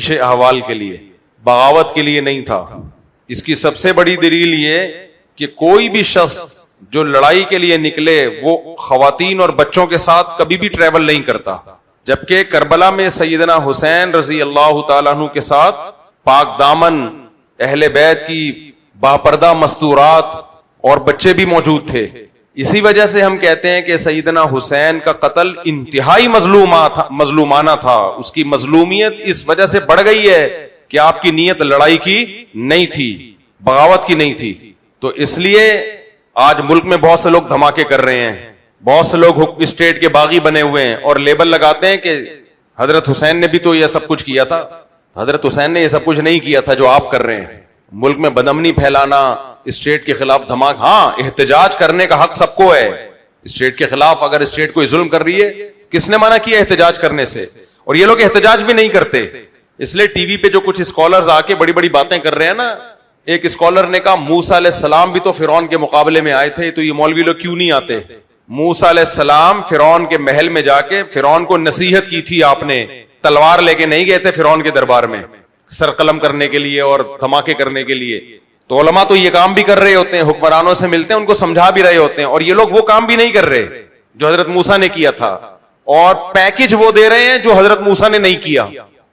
احوال کے لیے، بغاوت کے لیے نہیں تھا۔ اس کی سب سے بڑی دلیل یہ کہ کوئی بھی شخص جو لڑائی کے لیے نکلے وہ خواتین اور بچوں کے ساتھ کبھی بھی ٹریول نہیں کرتا، جبکہ کربلا میں سیدنا حسین رضی اللہ تعالیٰ عنہ کے ساتھ پاک دامن اہل بیت کی باپردہ مستورات اور بچے بھی موجود تھے۔ اسی وجہ سے ہم کہتے ہیں کہ سیدنا حسین کا قتل انتہائی مظلومانہ تھا۔ اس کی مظلومیت اس وجہ سے بڑھ گئی ہے کہ آپ کی نیت لڑائی کی نہیں تھی، بغاوت کی نہیں تھی۔ تو اس لیے آج ملک میں بہت سے لوگ دھماکے کر رہے ہیں، بہت سے لوگ اسٹیٹ کے باغی بنے ہوئے ہیں اور لیبل لگاتے ہیں کہ حضرت حسین نے بھی تو یہ سب کچھ کیا تھا۔ حضرت حسین نے یہ سب کچھ نہیں کیا تھا جو آپ کر رہے ہیں۔ ملک میں بدامنی پھیلانا، اسٹیٹ کے خلاف دھماکہ، ہاں احتجاج کرنے کا حق سب کو ہے۔ اسٹیٹ کے خلاف اگر اسٹیٹ کوئی ظلم کر رہی ہے، کس نے منع کیا احتجاج کرنے سے؟ اور یہ لوگ احتجاج بھی نہیں کرتے۔ اس لیے ٹی وی پہ جو کچھ اسکالرز آ کے بڑی بڑی باتیں کر رہے ہیں نا، ایک اسکالر نے کہا موسیٰ علیہ السلام بھی تو فرعون کے مقابلے میں آئے تھے، تو یہ مولوی لوگ کیوں نہیں آتے؟ موسیٰ علیہ السلام فرعون کے محل میں جا کے فرعون کو نصیحت کی تھی، آپ نے تلوار لے کے نہیں گئے تھے فرعون کے دربار میں سر قلم کرنے کے لیے اور دھماکے کرنے کے لیے۔ تو علماء تو یہ کام بھی کر رہے ہوتے ہیں، حکمرانوں سے ملتے ہیں، ان کو سمجھا بھی رہے ہوتے ہیں، اور یہ لوگ وہ کام بھی نہیں کر رہے جو حضرت موسیٰ نے کیا تھا، اور پیکج وہ دے رہے ہیں جو حضرت موسیٰ نے نہیں کیا۔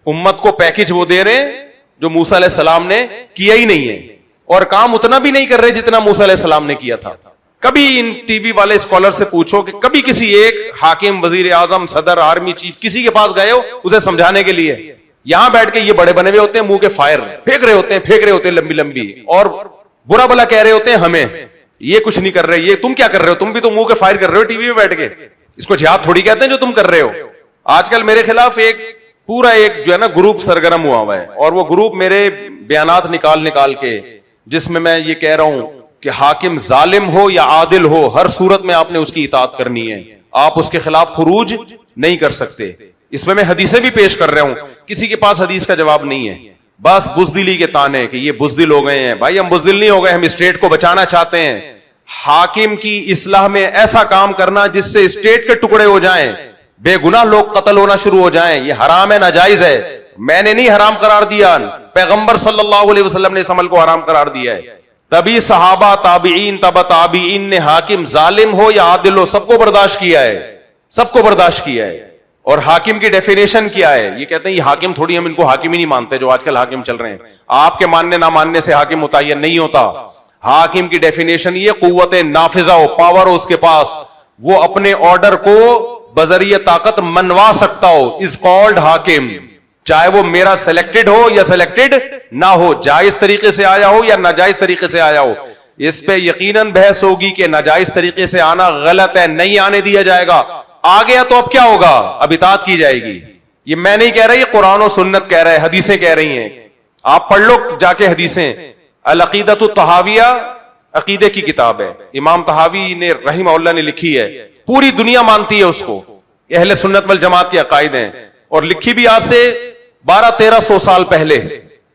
امت کو پیکج وہ دے رہے ہیں جو موسیٰ علیہ السلام نے کیا ہی نہیں ہے، اور کام اتنا بھی نہیں کر رہے جتنا موسیٰ علیہ السلام نے کیا تھا۔ کبھی ان ٹی وی والے اسکالر سے پوچھو کہ کبھی کسی ایک حاکم، وزیر اعظم، صدر، آرمی چیف کسی کے پاس گئے ہو اسے سمجھانے کے لیے؟ یہاں بیٹھ کے یہ بڑے بنے ہوئے ہوتے ہیں، منہ کے فائر پھینک رہے ہوتے ہیں لمبی لمبی، اور برا بلا کہہ رہے ہوتے ہیں ہمیں، یہ کچھ نہیں کر رہے، یہ تم کیا کر رہے ہو؟ تم بھی تو منہ کے فائر کر رہے ہو ٹی وی میں بیٹھ کے۔ اس کو جہاد تھوڑی کہتے ہیں جو تم کر رہے ہو۔ آج کل میرے خلاف ایک پورا جو ہے نا گروپ سرگرم ہوا ہے، اور وہ گروپ میرے بیانات نکال کے، جس میں یہ کہہ رہا ہوں کہ حاکم ظالم ہو یا عادل ہو، ہر صورت میں آپ نے اس کی اطاعت کرنی ہے، آپ اس کے خلاف خروج نہیں کر سکتے۔ اس میں حدیثیں بھی پیش کر رہا ہوں، کسی کے پاس حدیث کا جواب نہیں ہے، بس بزدلی کے تانے کہ یہ بزدل ہو گئے ہیں۔ بھائی ہم بزدل نہیں ہو گئے، ہم اسٹیٹ کو بچانا چاہتے ہیں۔ حاکم کی اصلاح میں ایسا کام کرنا جس سے اسٹیٹ کے ٹکڑے ہو جائیں، بے گناہ لوگ قتل ہونا شروع ہو جائیں، یہ حرام ہے، ناجائز ہے۔ میں نے نہیں حرام قرار دیا، پیغمبر صلی اللہ علیہ وسلم نے اس عمل کو حرام قرار دیا ہے۔ تبھی صحابہ، تابعین، تبع تابعین نے حاکم ظالم ہو یا عادل ہو سب کو برداشت کیا ہے، سب کو برداشت کیا ہے۔ اور حاکم کی ڈیفینیشن کیا ہے؟ یہ کہتے ہیں یہ حاکم تھوڑی، ہم ان کو حاکم ہی نہیں مانتے جو آج کل حاکم چل رہے ہیں۔ آپ کے ماننے نہ ماننے سے حاکم متعین نہیں ہوتا۔ حاکم کی ڈیفینیشن یہ قوت نافذہ ہو، پاور ہو اس کے پاس، وہ اپنے آرڈر کو بذریعہ طاقت منوا سکتا ہو، از کالڈ حاکم، چاہے وہ میرا سلیکٹڈ ہو یا سلیکٹڈ نہ ہو، جائز طریقے سے آیا ہو یا ناجائز طریقے سے آیا ہو۔ اس پہ یقیناً بحث ہوگی کہ ناجائز طریقے سے آنا غلط ہے، نہیں آنے دیا جائے گا۔ آ گیا تو اب کیا ہوگا؟ اب اطاعت کی جائے گی۔ یہ میں نہیں کہہ رہا، یہ قرآن و سنت کہہ رہا ہے، حدیثیں کہہ رہی ہیں۔ آپ پڑھ لو جا کے حدیثیں۔ العقیدۃ الطحاویہ عقیدے کی کتاب ہے، امام طحاوی نے رحمہ اللہ نے لکھی ہے، پوری دنیا مانتی ہے اس کو، اہل سنت والجماعت کے عقائد ہیں، اور لکھی بھی آج سے 1200-1300 سال پہلے۔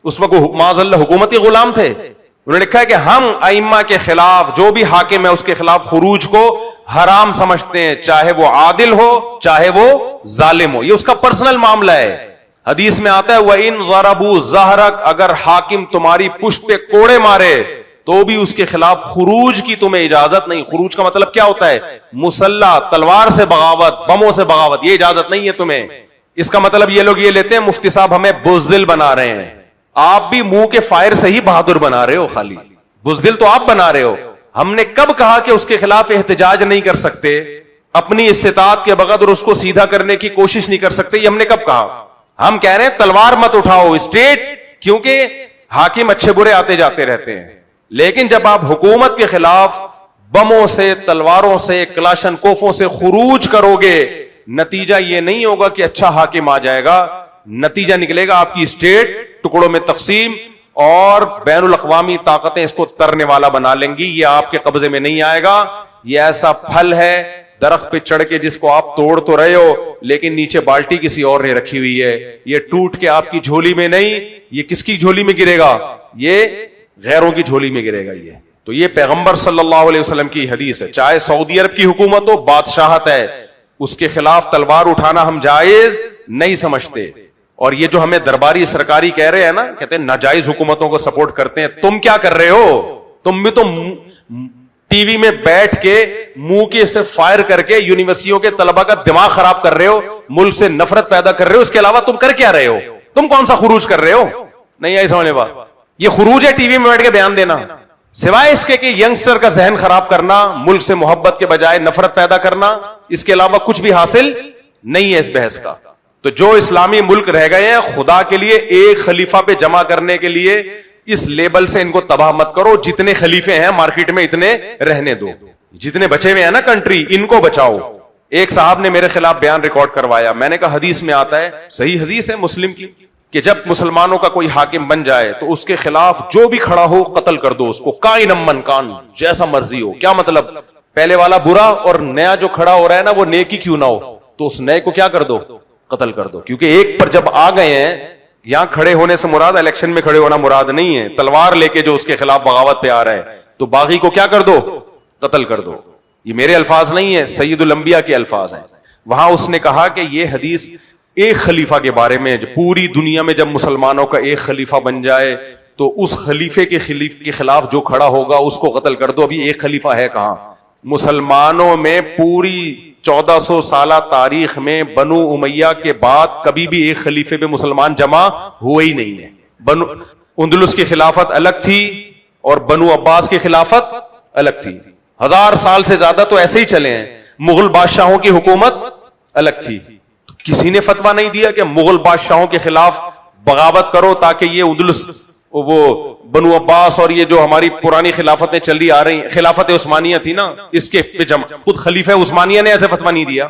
اس وقت معاذ اللہ حکومتی غلام تھے۔ انہوں نے لکھا ہے کہ ہم ائمہ کے خلاف، جو بھی حاکم ہے اس کے خلاف خروج کو حرام سمجھتے ہیں، چاہے وہ عادل ہو چاہے وہ ظالم ہو، یہ اس کا پرسنل معاملہ ہے۔ حدیث میں آتا ہے وَإِن ضَرَبُوا ظَهْرَكَ، اگر حاکم تمہاری پشت پہ کوڑے مارے تو بھی اس کے خلاف خروج کی تمہیں اجازت نہیں۔ خروج کا مطلب کیا ہوتا ہے؟ مسلح، تلوار سے بغاوت، بموں سے بغاوت، یہ اجازت نہیں ہے تمہیں۔ اس کا مطلب یہ لوگ یہ لیتے ہیں مفتی صاحب ہمیں بزدل بنا رہے ہیں۔ آپ بھی منہ کے فائر سے ہی بہادر بنا رہے ہو، خالی بزدل تو آپ بنا رہے ہو۔ ہم نے کب کہا کہ اس کے خلاف احتجاج نہیں کر سکتے، اپنی استطاعت کے بغیر اس کو سیدھا کرنے کی کوشش نہیں کر سکتے؟ یہ ہم نے کب کہا؟ ہم کہہ رہے ہیں تلوار مت اٹھاؤ اسٹیٹ، کیونکہ حاکم اچھے برے آتے جاتے رہتے ہیں، لیکن جب آپ حکومت کے خلاف بموں سے، تلواروں سے، کلاشن کوفوں سے خروج کرو گے، نتیجہ یہ نہیں ہوگا کہ اچھا حاکم آ جائے گا، نتیجہ نکلے گا آپ کی اسٹیٹ ٹکڑوں میں تقسیم، اور بین الاقوامی طاقتیں اس کو ترنے والا بنا لیں گی۔ یہ آپ کے قبضے میں نہیں آئے گا۔ یہ ایسا پھل ہے درخت پہ چڑھ کے جس کو آپ توڑ تو رہے ہو لیکن نیچے بالٹی کسی اور نے رکھی ہوئی ہے، یہ ٹوٹ کے آپ کی جھولی میں نہیں، یہ کس کی جھولی میں گرے گا؟ یہ غیروں کی جھولی میں گرے گا۔ یہ تو یہ پیغمبر صلی اللہ علیہ وسلم کی حدیث ہے۔ چاہے سعودی عرب کی حکومت ہو، بادشاہت ہے، اس کے خلاف تلوار اٹھانا ہم جائز نہیں سمجھتے۔ اور یہ جو ہمیں درباری سرکاری کہہ رہے ہیں نا, کہتے ہیں ناجائز حکومتوں کو سپورٹ کرتے ہیں, تم کیا کر رہے ہو؟ تم بھی تو ٹی وی میں بیٹھ کے منہ کے سے فائر کر کے یونیورسٹیوں کے طلبہ کا دماغ خراب کر رہے ہو, ملک سے نفرت پیدا کر رہے ہو. اس کے علاوہ تم کر کیا رہے ہو؟ تم کون سا خروج کر رہے ہو؟ نہیں آئی سمجھ بات؟ یہ خروج ہے ٹی وی میں بیٹھ کے بیان دینا, سوائے اس کے کہ ینگسٹر کا ذہن خراب کرنا, ملک سے محبت کے بجائے نفرت پیدا کرنا, اس کے علاوہ کچھ بھی حاصل نہیں ہے اس بحث کا. تو جو اسلامی ملک رہ گئے ہیں, خدا کے لیے ایک خلیفہ پہ جمع کرنے کے لیے اس لیبل سے ان کو تباہ مت کرو. جتنے خلیفے ہیں مارکیٹ میں اتنے رہنے دو, جتنے بچے ہوئے ہیں نا کنٹری, ان کو بچاؤ. ایک صاحب نے میرے خلاف بیان ریکارڈ کروایا, میں نے کہا حدیث میں آتا ہے, صحیح حدیث ہے مسلم کی, کہ جب مسلمانوں کا کوئی حاکم بن جائے تو اس کے خلاف جو بھی کھڑا ہو قتل کر دو اس کو, کائن من کان, جیسا مرضی ہو. کیا مطلب؟ پہلے والا برا اور نیا جو کھڑا ہو رہا ہے نا وہ نیکی کیوں نہ ہو, تو اس نئے کو کیا کر دو؟ قتل کر دو. کیونکہ ایک پر جب آ گئے ہیں, یہاں کھڑے ہونے سے مراد الیکشن میں کھڑے ہونا مراد نہیں ہے, تلوار لے کے جو اس کے خلاف بغاوت پہ آ رہا ہے تو باغی کو کیا کر دو؟ قتل کر دو. یہ میرے الفاظ نہیں ہے, سید الانبیاء کے الفاظ ہیں. وہاں اس نے کہا کہ یہ حدیث ایک خلیفہ کے بارے میں, پوری دنیا میں جب مسلمانوں کا ایک خلیفہ بن جائے تو اس خلیفے کے خلاف جو کھڑا ہوگا اس کو قتل کر دو. ابھی ایک خلیفہ ہے کہاں؟ مسلمانوں میں پوری 1400 سالہ تاریخ میں بنو امیہ کے بعد کبھی بھی ایک خلیفے پہ مسلمان جمع ہوئے ہی نہیں ہے. اندلس کی خلافت الگ تھی اور بنو عباس کی خلافت الگ تھی. 1000 سال سے زیادہ تو ایسے ہی چلے ہیں. مغل بادشاہوں کی حکومت الگ تھی. کسی نے فتویٰ نہیں دیا کہ مغل بادشاہوں کے خلاف بغاوت کرو تاکہ یہ اندلس, وہ بنو عباس اور یہ جو ہماری پرانی خلافتیں چلی آ رہی ہیں, خلافت عثمانیہ تھی نا, اس کے پہ جمع. خود خلیفہ عثمانیہ نے ایسے فتویٰ نہیں دیا.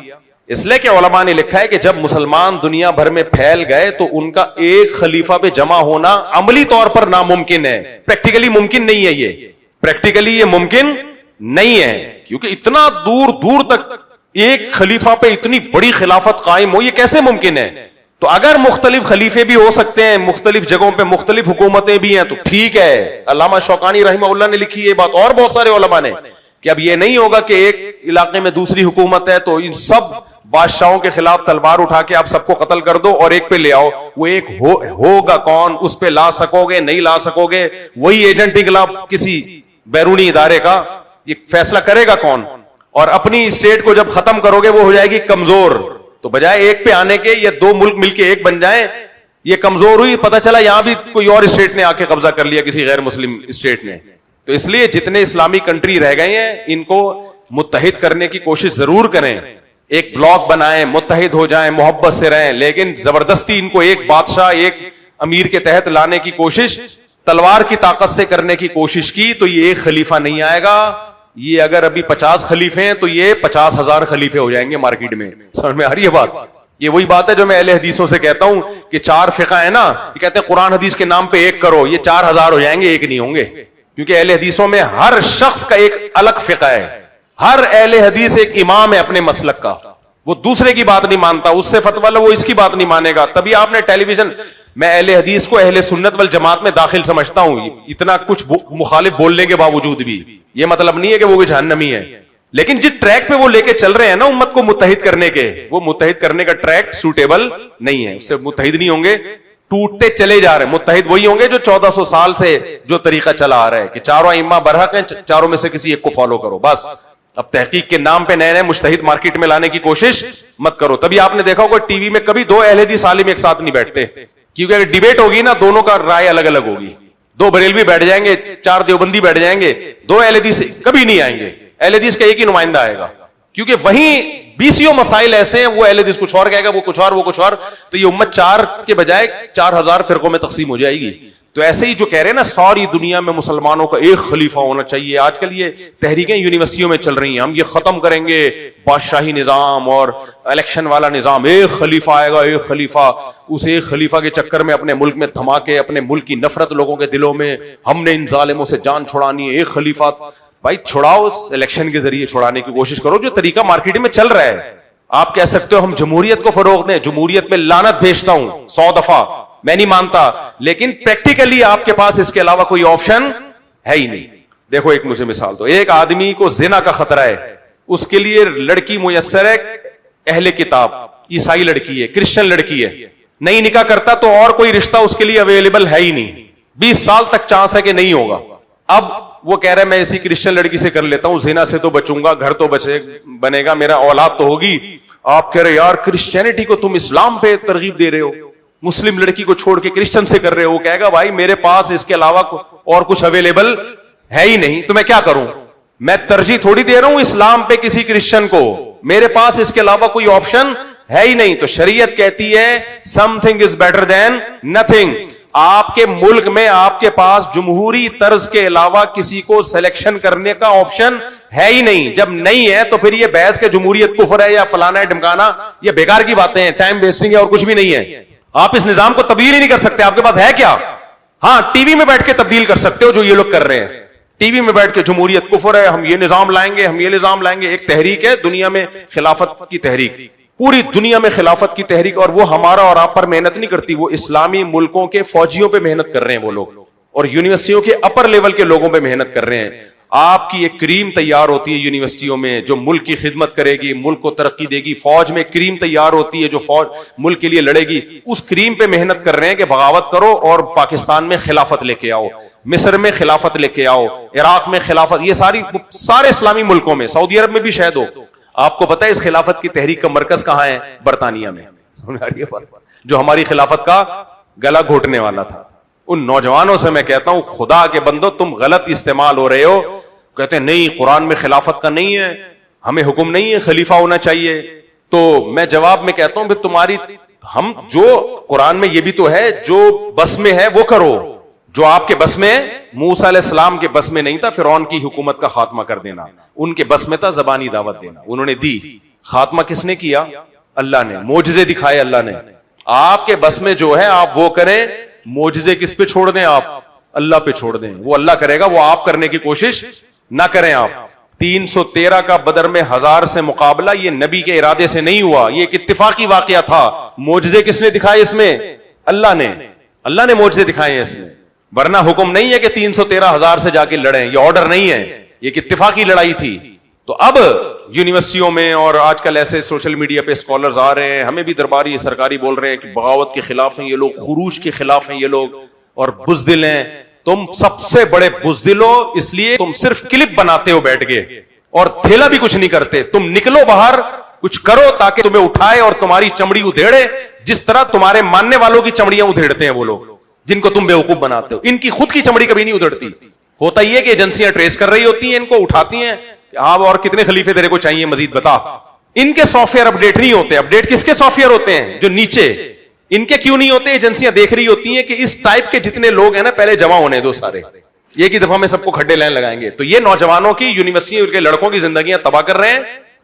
اس لیے کہ علماء نے لکھا ہے کہ جب مسلمان دنیا بھر میں پھیل گئے تو ان کا ایک خلیفہ پہ جمع ہونا عملی طور پر ناممکن ہے, پریکٹیکلی ممکن نہیں ہے. یہ پریکٹیکلی یہ ممکن نہیں ہے, کیونکہ اتنا دور دور تک ایک خلیفہ پہ اتنی بڑی خلافت قائم ہو, یہ کیسے ممکن ہے؟ تو اگر مختلف خلیفے بھی ہو سکتے ہیں, مختلف جگہوں پہ مختلف حکومتیں بھی ہیں تو ٹھیک ہے. علامہ شوکانی رحمہ اللہ نے لکھی یہ بات, اور بہت سارے علماء نے, کہ اب یہ نہیں ہوگا کہ ایک علاقے میں دوسری حکومت ہے تو ان سب بادشاہوں کے خلاف تلوار اٹھا کے آپ سب کو قتل کر دو اور ایک پہ لے آؤ. وہ ایک ہوگا کون؟ اس پہ لا سکو گے نہیں لا سکو گے, وہی ایجنٹ انقلاب کسی بیرونی ادارے کا, یہ فیصلہ کرے گا کون؟ اور اپنی اسٹیٹ کو جب ختم کرو گے وہ ہو جائے گی کمزور. تو بجائے ایک پہ آنے کے یا دو ملک مل کے ایک بن جائیں, یہ کمزور ہوئی, پتہ چلا یہاں بھی کوئی اور اسٹیٹ نے آ کے قبضہ کر لیا, کسی غیر مسلم اسٹیٹ نے. تو اس لیے جتنے اسلامی کنٹری رہ گئے ہیں ان کو متحد کرنے کی کوشش ضرور کریں, ایک بلاک بنائیں, متحد ہو جائیں, محبت سے رہیں. لیکن زبردستی ان کو ایک بادشاہ ایک امیر کے تحت لانے کی کوشش, تلوار کی طاقت سے کرنے کی کوشش کی تو یہ ایک خلیفہ نہیں آئے گا. یہ اگر ابھی 50 خلیفے ہیں تو یہ 50,000 خلیفے ہو جائیں گے مارکیٹ میں. سمجھ میں آ رہی ہے بات؟ یہ وہی بات ہے جو میں اہل حدیثوں سے کہتا ہوں کہ 4 فقہ ہے نا, یہ کہتے ہیں قرآن حدیث کے نام پہ ایک کرو, یہ 4000 ہو جائیں گے, ایک نہیں ہوں گے. کیونکہ اہل حدیثوں میں ہر شخص کا ایک الگ فقہ ہے, ہر اہل حدیث ایک امام ہے اپنے مسلک کا, وہ دوسرے کی بات نہیں مانتا, اس سے فتویٰ لو وہ اس کی بات نہیں مانے گا. تبھی آپ نے ٹیلی ویژن, میں اہل حدیث کو اہل سنت والجماعت میں داخل سمجھتا ہوں, اتنا کچھ مخالف بولنے کے باوجود بھی. یہ مطلب نہیں ہے کہ وہ جہنمی ہے, لیکن جس ٹریک پہ وہ لے کے چل رہے ہیں نا امت کو متحد کرنے کے, وہ متحد کرنے کا ٹریک سوٹیبل نہیں ہے, اس سے متحد نہیں ہوں گے, ٹوٹتے چلے جا رہے ہیں. متحد وہی ہوں گے جو 1400 سال سے جو طریقہ چلا آ رہا ہے کہ چاروں ائمہ برحق ہیں, چاروں میں سے کسی ایک کو فالو کرو بس. اب تحقیق کے نام پہ نئے نئے مجتہد مارکیٹ میں لانے کی کوشش مت کرو. تبھی آپ نے دیکھا ہوگا ٹی وی میں کبھی 2 اہل حدیث عالم ایک ساتھ نہیں بیٹھتے, کیونکہ اگر ڈیبیٹ ہوگی نا دونوں کا رائے الگ الگ ہوگی. 2 بریلوی بیٹھ جائیں گے, 4 دیوبندی بیٹھ جائیں گے, 2 اہل حدیث کبھی نہیں آئیں گے. اہل حدیث کا ایک ہی نمائندہ آئے گا, کیونکہ وہیں 20 مسائل ایسے ہیں, وہ اہل حدیث کچھ اور کہے گا, وہ کچھ اور, وہ کچھ اور, تو یہ امت 4 کے بجائے 4000 فرقوں میں تقسیم ہو جائے گی. تو ایسے ہی جو کہہ رہے ہیں نا ساری دنیا میں مسلمانوں کا ایک خلیفہ ہونا چاہیے, آج کل یہ تحریکیں یونیورسٹیوں میں چل رہی ہیں, ہم یہ ختم کریں گے بادشاہی نظام اور الیکشن والا نظام, ایک خلیفہ آئے گا, ایک خلیفہ. اس ایک خلیفہ کے چکر میں اپنے ملک میں دھماکے, اپنے ملک کی نفرت لوگوں کے دلوں میں, ہم نے ان ظالموں سے جان چھڑانی ہے, ایک خلیفہ. بھائی چھڑاؤ, الیکشن کے ذریعے چھڑانے کی کوشش کرو, جو طریقہ مارکیٹ میں چل رہا ہے. آپ کہہ سکتے ہو ہم جمہوریت کو فروغ دیں, جمہوریت میں لعنت بھیجتا ہوں 100 دفعہ, میں نہیں مانتا, لیکن پریکٹیکلی آپ کے پاس اس کے علاوہ کوئی آپشن ہے ہی نہیں. دیکھو ایک مجھے مثال دو, ایک آدمی کو زنا کا خطرہ ہے, اس کے لیے لڑکی میسر ہے, اہل کتاب, عیسائی لڑکی ہے, کرسچن لڑکی ہے, نہیں نکاح کرتا تو اور کوئی رشتہ اس کے لیے اویلیبل ہے ہی نہیں, 20 سال تک چانس ہے کہ نہیں ہوگا. اب وہ کہہ رہا ہے میں اسی کرسچن لڑکی سے کر لیتا ہوں, زنا سے تو بچوں گا, گھر تو بنے گا, میرا اولاد تو ہوگی. آپ کہہ رہے یار کرسچینٹی کو تم اسلام پہ ترغیب دے رہے ہو, مسلم لڑکی کو چھوڑ کے کرسچن سے کر رہے ہو. وہ کہے گا بھائی میرے پاس اس کے علاوہ اور کچھ اویلیبل ہے ہی نہیں, تو میں کیا کروں؟ میں ترجیح تھوڑی دے رہا ہوں اسلام پہ کسی کرسچن کو, میرے پاس اس کے علاوہ کوئی آپشن ہے ہی نہیں. تو شریعت کہتی ہے some thing is better than nothing. آپ کے ملک میں آپ کے پاس جمہوری طرز کے علاوہ کسی کو سلیکشن کرنے کا آپشن ہے ہی نہیں. جب نہیں ہے تو پھر یہ بحث کے جمہوریت کفر ہے یا فلانا ہے ڈمکانا, یہ بیکار کی باتیں ہیں, ٹائم ویسٹنگ ہے اور کچھ بھی نہیں ہے. آپ اس نظام کو تبدیل ہی نہیں کر سکتے. آپ کے پاس ہے کیا؟ ہاں ٹی وی میں بیٹھ کے تبدیل کر سکتے ہو جو یہ لوگ کر رہے ہیں. ٹی وی میں بیٹھ کے جمہوریت کفر ہے, ہم یہ نظام لائیں گے, ہم یہ نظام لائیں گے. ایک تحریک ہے دنیا میں خلافت کی تحریک, پوری دنیا میں خلافت کی تحریک, اور وہ ہمارا اور آپ پر محنت نہیں کرتی, وہ اسلامی ملکوں کے فوجیوں پہ محنت کر رہے ہیں وہ لوگ, اور یونیورسٹیوں کے اپر لیول کے لوگوں پہ محنت کر رہے ہیں. آپ کی ایک کریم تیار ہوتی ہے یونیورسٹیوں میں جو ملک کی خدمت کرے گی, ملک کو ترقی دے گی. فوج میں کریم تیار ہوتی ہے جو فوج ملک کے لیے لڑے گی. اس کریم پہ محنت کر رہے ہیں کہ بغاوت کرو اور پاکستان میں خلافت لے کے آؤ, مصر میں خلافت لے کے آؤ, عراق میں خلافت, یہ سارے اسلامی ملکوں میں, سعودی عرب میں بھی شاید ہو. آپ کو پتا ہے اس خلافت کی تحریک کا مرکز کہاں ہے؟ برطانیہ میں, جو ہماری خلافت کا گلا گھوٹنے والا تھا. ان نوجوانوں سے میں کہتا ہوں خدا کے بندو تم غلط استعمال ہو رہے ہو. کہتے ہیں نہیں قرآن میں خلافت کا نہیں ہے, ہمیں حکم نہیں ہے خلیفہ ہونا چاہیے. تو میں جواب میں کہتا ہوں تمہاری ہم جو قرآن میں یہ بھی تو ہے جو بس میں ہے وہ کرو, جو آپ کے بس میں, موسیٰ علیہ السلام کے بس میں نہیں تھا فرعون کی حکومت کا خاتمہ کر دینا, ان کے بس میں تھا زبانی دعوت دینا, انہوں نے دی. خاتمہ کس نے کیا؟ اللہ نے. معجزے دکھائے اللہ نے. آپ کے بس میں جو ہے آپ وہ کریں, معجزے کس پہ چھوڑ دیں؟ آپ اللہ پہ چھوڑ دیں, وہ اللہ کرے گا, وہ آپ کرنے کی کوشش نہ کریں. آپ 313 کا بدر میں 1000 سے مقابلہ یہ نبی کے ارادے سے نہیں ہوا, یہ ایک اتفاقی واقعہ تھا. معجزے کس نے دکھائے اس میں؟ اللہ نے. اللہ نے معجزے دکھائے ہیں اس میں, ورنہ حکم نہیں ہے کہ 313,000 سے جا کے لڑیں, یہ آرڈر نہیں ہے, یہ ایک اتفاقی لڑائی تھی. تو اب یونیورسٹیوں میں اور آج کل ایسے سوشل میڈیا پہ اسکالرز آ رہے ہیں, ہمیں بھی درباری سرکاری بول رہے ہیں کہ بغاوت کے خلاف ہیں یہ لوگ, خروج کے خلاف ہیں یہ لوگ, اور بزدل ہیں. تم سب سے بڑے بزدل ہو, اس لیے تم صرف کلپ بناتے ہو بیٹھ کے اور تھیلا بھی کچھ نہیں کرتے. تم نکلو باہر, کچھ کرو تاکہ تمہیں اٹھائے اور تمہاری چمڑی ادھیڑے, جس طرح تمہارے ماننے والوں کی چمڑیاں ادھیڑتے ہیں وہ لوگ جن کو تم بیوقوف بناتے ہو. ان کی خود کی چمڑی کبھی نہیں ادھڑتی. ہوتا یہ کہ ایجنسیاں ٹریس کر رہی ہوتی ہیں, ان کو اٹھاتی ہیں, آپ اور کتنے خلیفے تیرے کو چاہیے مزید بتا. ان کے سافٹ ویئر اپڈیٹ نہیں ہوتے. اپڈیٹ کس کے سافٹ ویئر ہوتے ہیں؟ جو نیچے. ان کے کیوں نہیں ہوتے؟ ایجنسیاں دیکھ رہی ہوتی ہیں کہ اس ٹائپ کے جتنے لوگ ہیں نا پہلے جمع ہونے دو سارے, ایک ہی دفعہ میں سب کو کھڈے لائن لگائیں گے. تو یہ نوجوانوں کی, یونیورسٹی کے لڑکوں کی زندگیاں تباہ کر رہے ہیں,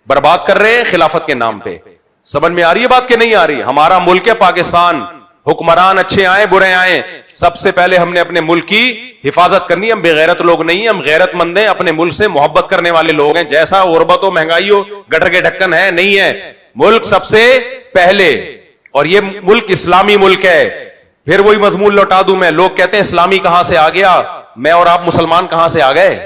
برباد کر رہے ہیں خلافت کے نام پہ. سمجھ میں آ رہی ہے بات کہ نہیں آ رہی؟ ہمارا ملک ہے پاکستان, حکمران اچھے آئیں برے آئیں, سب سے پہلے ہم نے اپنے ملک کی حفاظت کرنی. ہم بے غیرت لوگ نہیں ہیں, ہم غیرت مند ہیں, اپنے ملک سے محبت کرنے والے لوگ ہیں. جیسا غربت ہو, مہنگائی ہو, گٹر کے ڈھکن ہے, نہیں ہے, ملک سب سے پہلے. اور یہ ملک اسلامی ملک ہے. پھر وہی مضمون لوٹا دوں میں, لوگ کہتے ہیں اسلامی کہاں سے آ گیا, میں اور آپ مسلمان کہاں سے آ گئے؟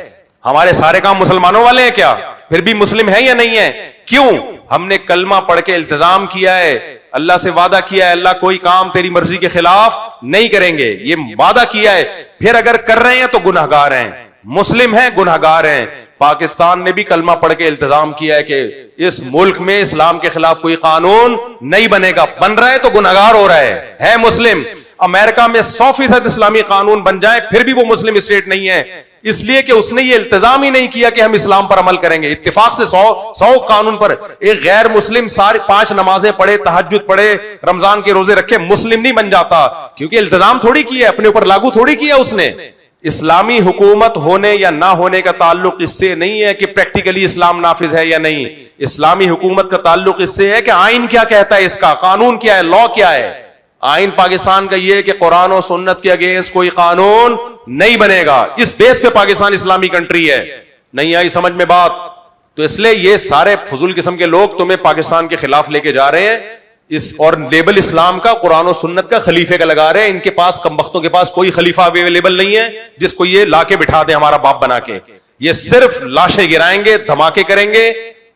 ہمارے سارے کام مسلمانوں والے ہیں کیا؟ پھر بھی مسلم ہیں یا نہیں ہیں؟ کیوں؟ ہم نے کلمہ پڑھ کے التزام کیا ہے, اللہ سے وعدہ کیا ہے اللہ کوئی کام تیری مرضی کے خلاف نہیں کریں گے, یہ وعدہ کیا ہے. پھر اگر کر رہے ہیں تو گنہگار ہیں, مسلم ہیں گنہگار ہیں. پاکستان نے بھی کلمہ پڑھ کے التزام کیا ہے کہ اس ملک میں اسلام کے خلاف کوئی قانون نہیں بنے گا. بن رہا ہے تو گنہگار ہو رہا ہے مسلم. امریکہ میں 100% اسلامی قانون بن جائے پھر بھی وہ مسلم اسٹیٹ نہیں ہے, اس لیے کہ اس نے یہ التزام ہی نہیں کیا کہ ہم اسلام پر عمل کریں گے. اتفاق سے 100 قانون پر ایک غیر مسلم 5 نمازیں پڑھے, تہجد پڑھے, رمضان کے روزے رکھے, مسلم نہیں بن جاتا, کیونکہ التزام تھوڑی کیا, اپنے اوپر لاگو تھوڑی کیا اس نے. اسلامی حکومت ہونے یا نہ ہونے کا تعلق اس سے نہیں ہے کہ پریکٹیکلی اسلام نافذ ہے یا نہیں. اسلامی حکومت کا تعلق اس سے ہے کہ آئین کیا کہتا ہے, اس کا قانون کیا ہے, لا کیا ہے. آئین پاکستان کا یہ ہے کہ قرآن و سنت کے اگینسٹ کوئی قانون نہیں بنے گا. اس بیس پہ پاکستان اسلامی کنٹری ہے. نہیں آئی سمجھ میں بات؟ تو اس لیے یہ سارے فضول قسم کے لوگ تمہیں پاکستان کے خلاف لے کے جا رہے ہیں, اس اور لیبل اسلام کا, قرآن و سنت کا, خلیفے کا لگا رہے ہیں. ان کے پاس کمبختوں کے پاس کوئی خلیفہ اویلیبل نہیں ہے جس کو یہ لا کے بٹھا دے ہمارا باپ بنا کے. یہ صرف لاشیں گرائیں گے, دھماکے کریں گے,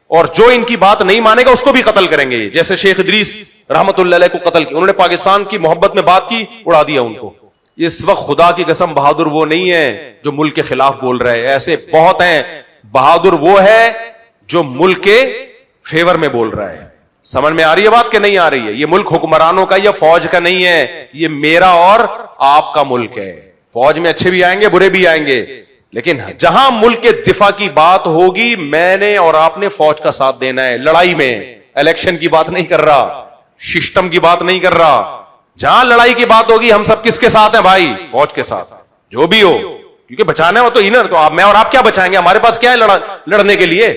اور جو ان کی بات نہیں مانے گا اس کو بھی قتل کریں گے. جیسے شیخ ادریس رحمت اللہ علیہ کو قتل کیا, انہوں نے پاکستان کی محبت میں بات کی, اڑا دیا ان کو. اس وقت خدا کی قسم بہادر وہ نہیں ہے جو ملک کے خلاف بول رہے ہیں, ایسے بہت ہیں. بہادر وہ ہے جو ملک کے فیور میں بول رہا ہے. سمجھ میں آ رہی ہے بات کہ نہیں آ رہی ہے؟ یہ ملک حکمرانوں کا یا فوج کا نہیں ہے, یہ میرا اور آپ کا ملک ہے. فوج میں اچھے بھی آئیں گے برے بھی آئیں گے, لیکن جہاں ملک کے دفاع کی بات ہوگی میں نے اور آپ نے فوج کا ساتھ دینا ہے. لڑائی میں الیکشن کی بات نہیں کر رہا, سسٹم کی بات نہیں کر رہا. جہاں لڑائی کی بات ہوگی ہم سب کس کے ساتھ ہیں بھائی؟ فوج کے ساتھ, جو بھی ہو, کیونکہ بچانا ہو تو انہیں, تو میں اور آپ کیا بچائیں گے؟ ہمارے پاس کیا ہے لڑنے کے لیے؟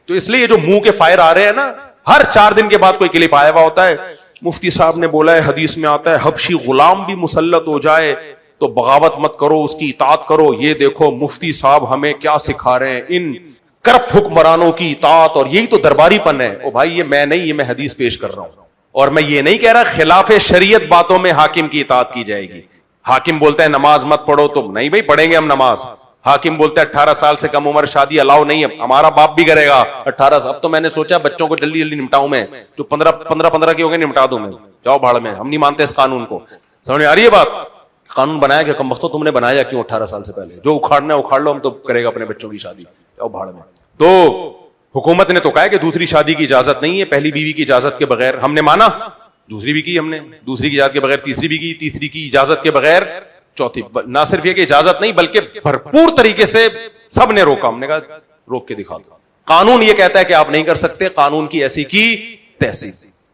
تو اس لیے جو منہ کے فائر آ رہے ہیں نا, ہر 4 دن کے بعد کوئی کلپ آیا ہوا ہوتا ہے. مفتی صاحب نے بولا ہے, حدیث میں آتا ہے حبشی غلام بھی مسلط ہو جائے تو بغاوت مت کرو, اس کی اطاعت کرو. یہ دیکھو مفتی صاحب ہمیں کیا سکھا رہے ہیں, ان کرپٹ حکمرانوں کی اطاعت, اور یہی تو درباری پن ہے. او بھائی یہ میں نہیں, یہ میں حدیث پیش کر رہا ہوں. اور میں یہ نہیں کہہ رہا خلاف شریعت باتوں میں حاکم کی اطاعت کی جائے گی. حاکم بولتا ہے نماز مت پڑھو, تو نہیں بھائی پڑھیں گے ہم نماز. حاکم بولتا ہے 18 سال سے کم عمر شادی الاؤ نہیں ہے, ہمارا باپ بھی کرے گا 18 سال. اب تو میں نے سوچا بچوں کو جلدی جلدی نمٹاؤں میں, جو 15 کے ہو گئے نمٹا دوں میں, جاؤ بھاڑ میں, ہم نہیں مانتے اس قانون کو. سمجھ میں آ رہی ہے بات؟ قانون بنایا کہ کم وقت تم نے بنایا کیوں 18 سال سے پہلے؟ جو اکھاڑنا ہے اکھاڑ لو, ہم تو کرے گا اپنے بچوں کی شادی, جاؤ بھاڑ میں. تو حکومت نے تو کہا کہ دوسری شادی کی اجازت نہیں ہے, پہلی بیوی کی اجازت کے بغیر. ہم نے مانا, دوسری بھی کی ہم نے, دوسری کی اجازت کے بغیر تیسری بھی کی, تیسری کی اجازت کے بغیر چوتھی. نہ صرف یہ کہ اجازت نہیں بلکہ بھرپور طریقے سے سب نے روکا. ہم نے کہا روک کے دکھا دو. قانون یہ کہتا ہے کہ آپ نہیں کر سکتے, قانون کی ایسی کی تیسی.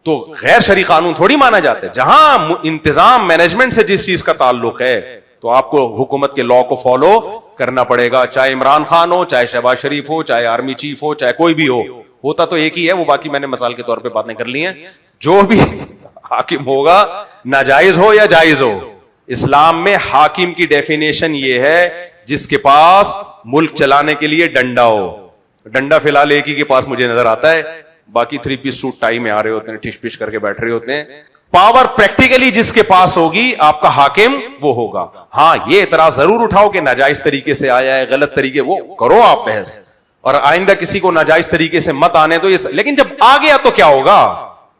تو غیر شرعی قانون تھوڑی مانا جاتا ہے. جہاں انتظام مینجمنٹ سے جس چیز کا تعلق ہے تو آپ کو حکومت کے لا کو فالو کرنا پڑے گا, چاہے عمران خان ہو, چاہے شہباز شریف ہو, چاہے آرمی چیف ہو, چاہے کوئی بھی ہو. ہوتا تو ایک ہی ہے, وہ باقی میں نے مثال کے طور پہ باتیں کر لی ہیں. جو بھی حاکم ہوگا ناجائز ہو یا جائز ہو, اسلام میں حاکم کی ڈیفینیشن یہ ہے جس کے پاس ملک چلانے کے لیے ڈنڈا ہو. ڈنڈا فی الحال ایک ہی کے پاس مجھے نظر آتا ہے, باقی 3 پیس سوٹ ٹائی میں آ رہے ہوتے ہیں, ٹھش پش کر کے بیٹھ رہے ہوتے ہیں. پاور پریکٹیکلی جس کے پاس ہوگی آپ کا حاکم وہ ہوگا. ہاں یہ اعتراض ضرور اٹھاؤ کہ ناجائز طریقے سے آیا ہے, غلط طریقے, وہ کرو آپ بحث, اور آئندہ کسی کو ناجائز طریقے سے مت آنے دو. لیکن جب آ گیا تو کیا ہوگا,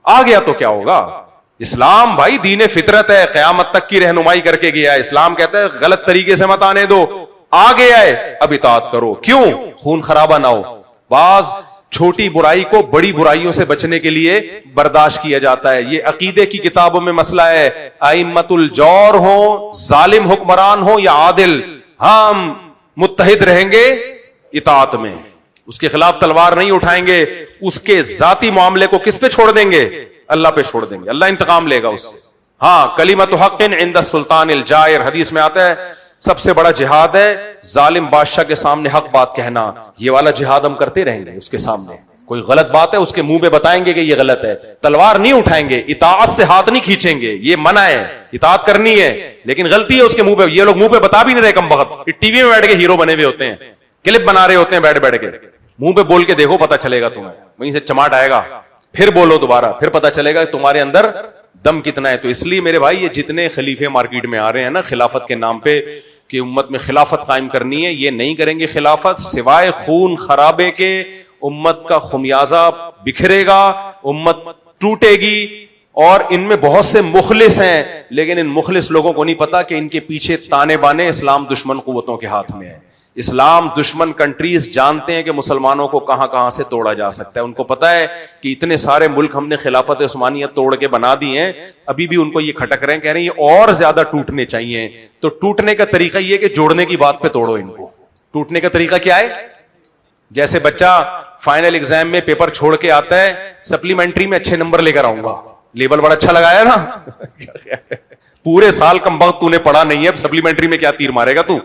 آ گیا تو کیا ہوگا؟ اسلام بھائی دین فطرت ہے, قیامت تک کی رہنمائی کر کے گیا ہے. اسلام کہتا ہے غلط طریقے سے مت آنے دو, آ گیا ہے اب اطاعت کرو. کیوں؟ خون خرابہ نہ ہو. بعض چھوٹی برائی کو بڑی برائیوں سے بچنے کے لیے برداشت کیا جاتا ہے. یہ عقیدے کی کتابوں میں مسئلہ ہے. ائمۃ الجور ہوں, ظالم حکمران ہوں یا عادل, ہم متحد رہیں گے اطاعت میں, اس کے خلاف تلوار نہیں اٹھائیں گے. اس کے ذاتی معاملے کو کس پہ چھوڑ دیں گے؟ اللہ پہ چھوڑ دیں گے, اللہ انتقام لے گا اس سے. ہاں کلمۃ حق عند السلطان الجائر, حدیث میں آتا ہے سب سے بڑا جہاد ہے ظالم بادشاہ کے سامنے حق بات کہنا. یہ والا جہاد ہم کرتے رہیں گے. اس کے سامنے کوئی غلط بات ہے اس کے منہ پہ بتائیں گے کہ یہ غلط ہے, تلوار نہیں اٹھائیں گے, اطاعت سے ہاتھ نہیں کھینچیں گے. یہ منع ہے, اطاعت کرنی ہے, لیکن غلطی ہے اس کے منہ پہ. یہ لوگ منہ پہ بتا بھی نہیں رہے, کم وقت ٹی وی میں بیٹھ کے ہیرو بنے ہوئے ہوتے ہیں, کلپ بنا رہے ہوتے ہیں بیٹھ بیٹھ کے. منہ پہ بول کے دیکھو پتا چلے گا تمہیں, وہیں سے چماٹ آئے گا. پھر بولو دوبارہ, پھر پتا چلے گا تمہارے اندر دم کتنا ہے. تو اس لیے میرے بھائی یہ جتنے خلیفے مارکیٹ میں آ رہے ہیں نا خلافت کے نام پہ کہ امت میں خلافت قائم کرنی ہے, یہ نہیں کریں گے خلافت سوائے خون خرابے کے. امت کا خمیازہ بکھرے گا, امت ٹوٹے گی. اور ان میں بہت سے مخلص ہیں, لیکن ان مخلص لوگوں کو نہیں پتا کہ ان کے پیچھے تانے بانے اسلام دشمن قوتوں کے ہاتھ میں ہے. اسلام دشمن کنٹریز جانتے ہیں کہ مسلمانوں کو کہاں کہاں سے توڑا جا سکتا ہے. ان کو پتا ہے کہ اتنے سارے ملک ہم نے خلافت عثمانیہ توڑ کے بنا دیے ہیں, ابھی بھی ان کو یہ کھٹک رہے ہیں, کہہ رہے ہیں یہ اور زیادہ ٹوٹنے چاہیے. تو ٹوٹنے کا طریقہ یہ کہ جوڑنے کی بات پہ توڑو ان کو. ٹوٹنے کا طریقہ کیا ہے؟ جیسے بچہ فائنل ایگزام میں پیپر چھوڑ کے آتا ہے, سپلیمنٹری میں اچھے نمبر لے کر آؤں گا, لیبل بڑا اچھا لگایا نا, پورے سال کم وقت تو نے پڑھا نہیں ہے, سپلیمنٹری میں کیا تیر مارے گا تو.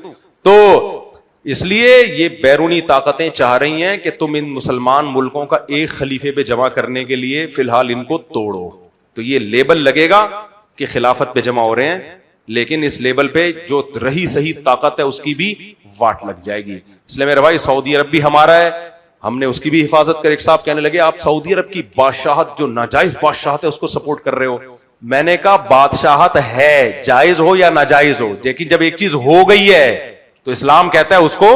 تو اس لیے یہ بیرونی طاقتیں چاہ رہی ہیں کہ تم ان مسلمان ملکوں کا ایک خلیفے پہ جمع کرنے کے لیے فی الحال ان کو توڑو. تو یہ لیبل لگے گا کہ خلافت پہ جمع ہو رہے ہیں, لیکن اس لیبل پہ جو رہی صحیح طاقت ہے اس کی بھی واٹ لگ جائے گی. اس لیے میرے بھائی سعودی عرب بھی ہمارا ہے, ہم نے اس کی بھی حفاظت کر. ایک صاحب کہنے لگے آپ سعودی عرب کی بادشاہت جو ناجائز بادشاہت ہے اس کو سپورٹ کر رہے ہو. میں نے کہا بادشاہت ہے, جائز ہو یا ناجائز ہو, لیکن جب ایک چیز ہو گئی ہے تو اسلام کہتا ہے اس کو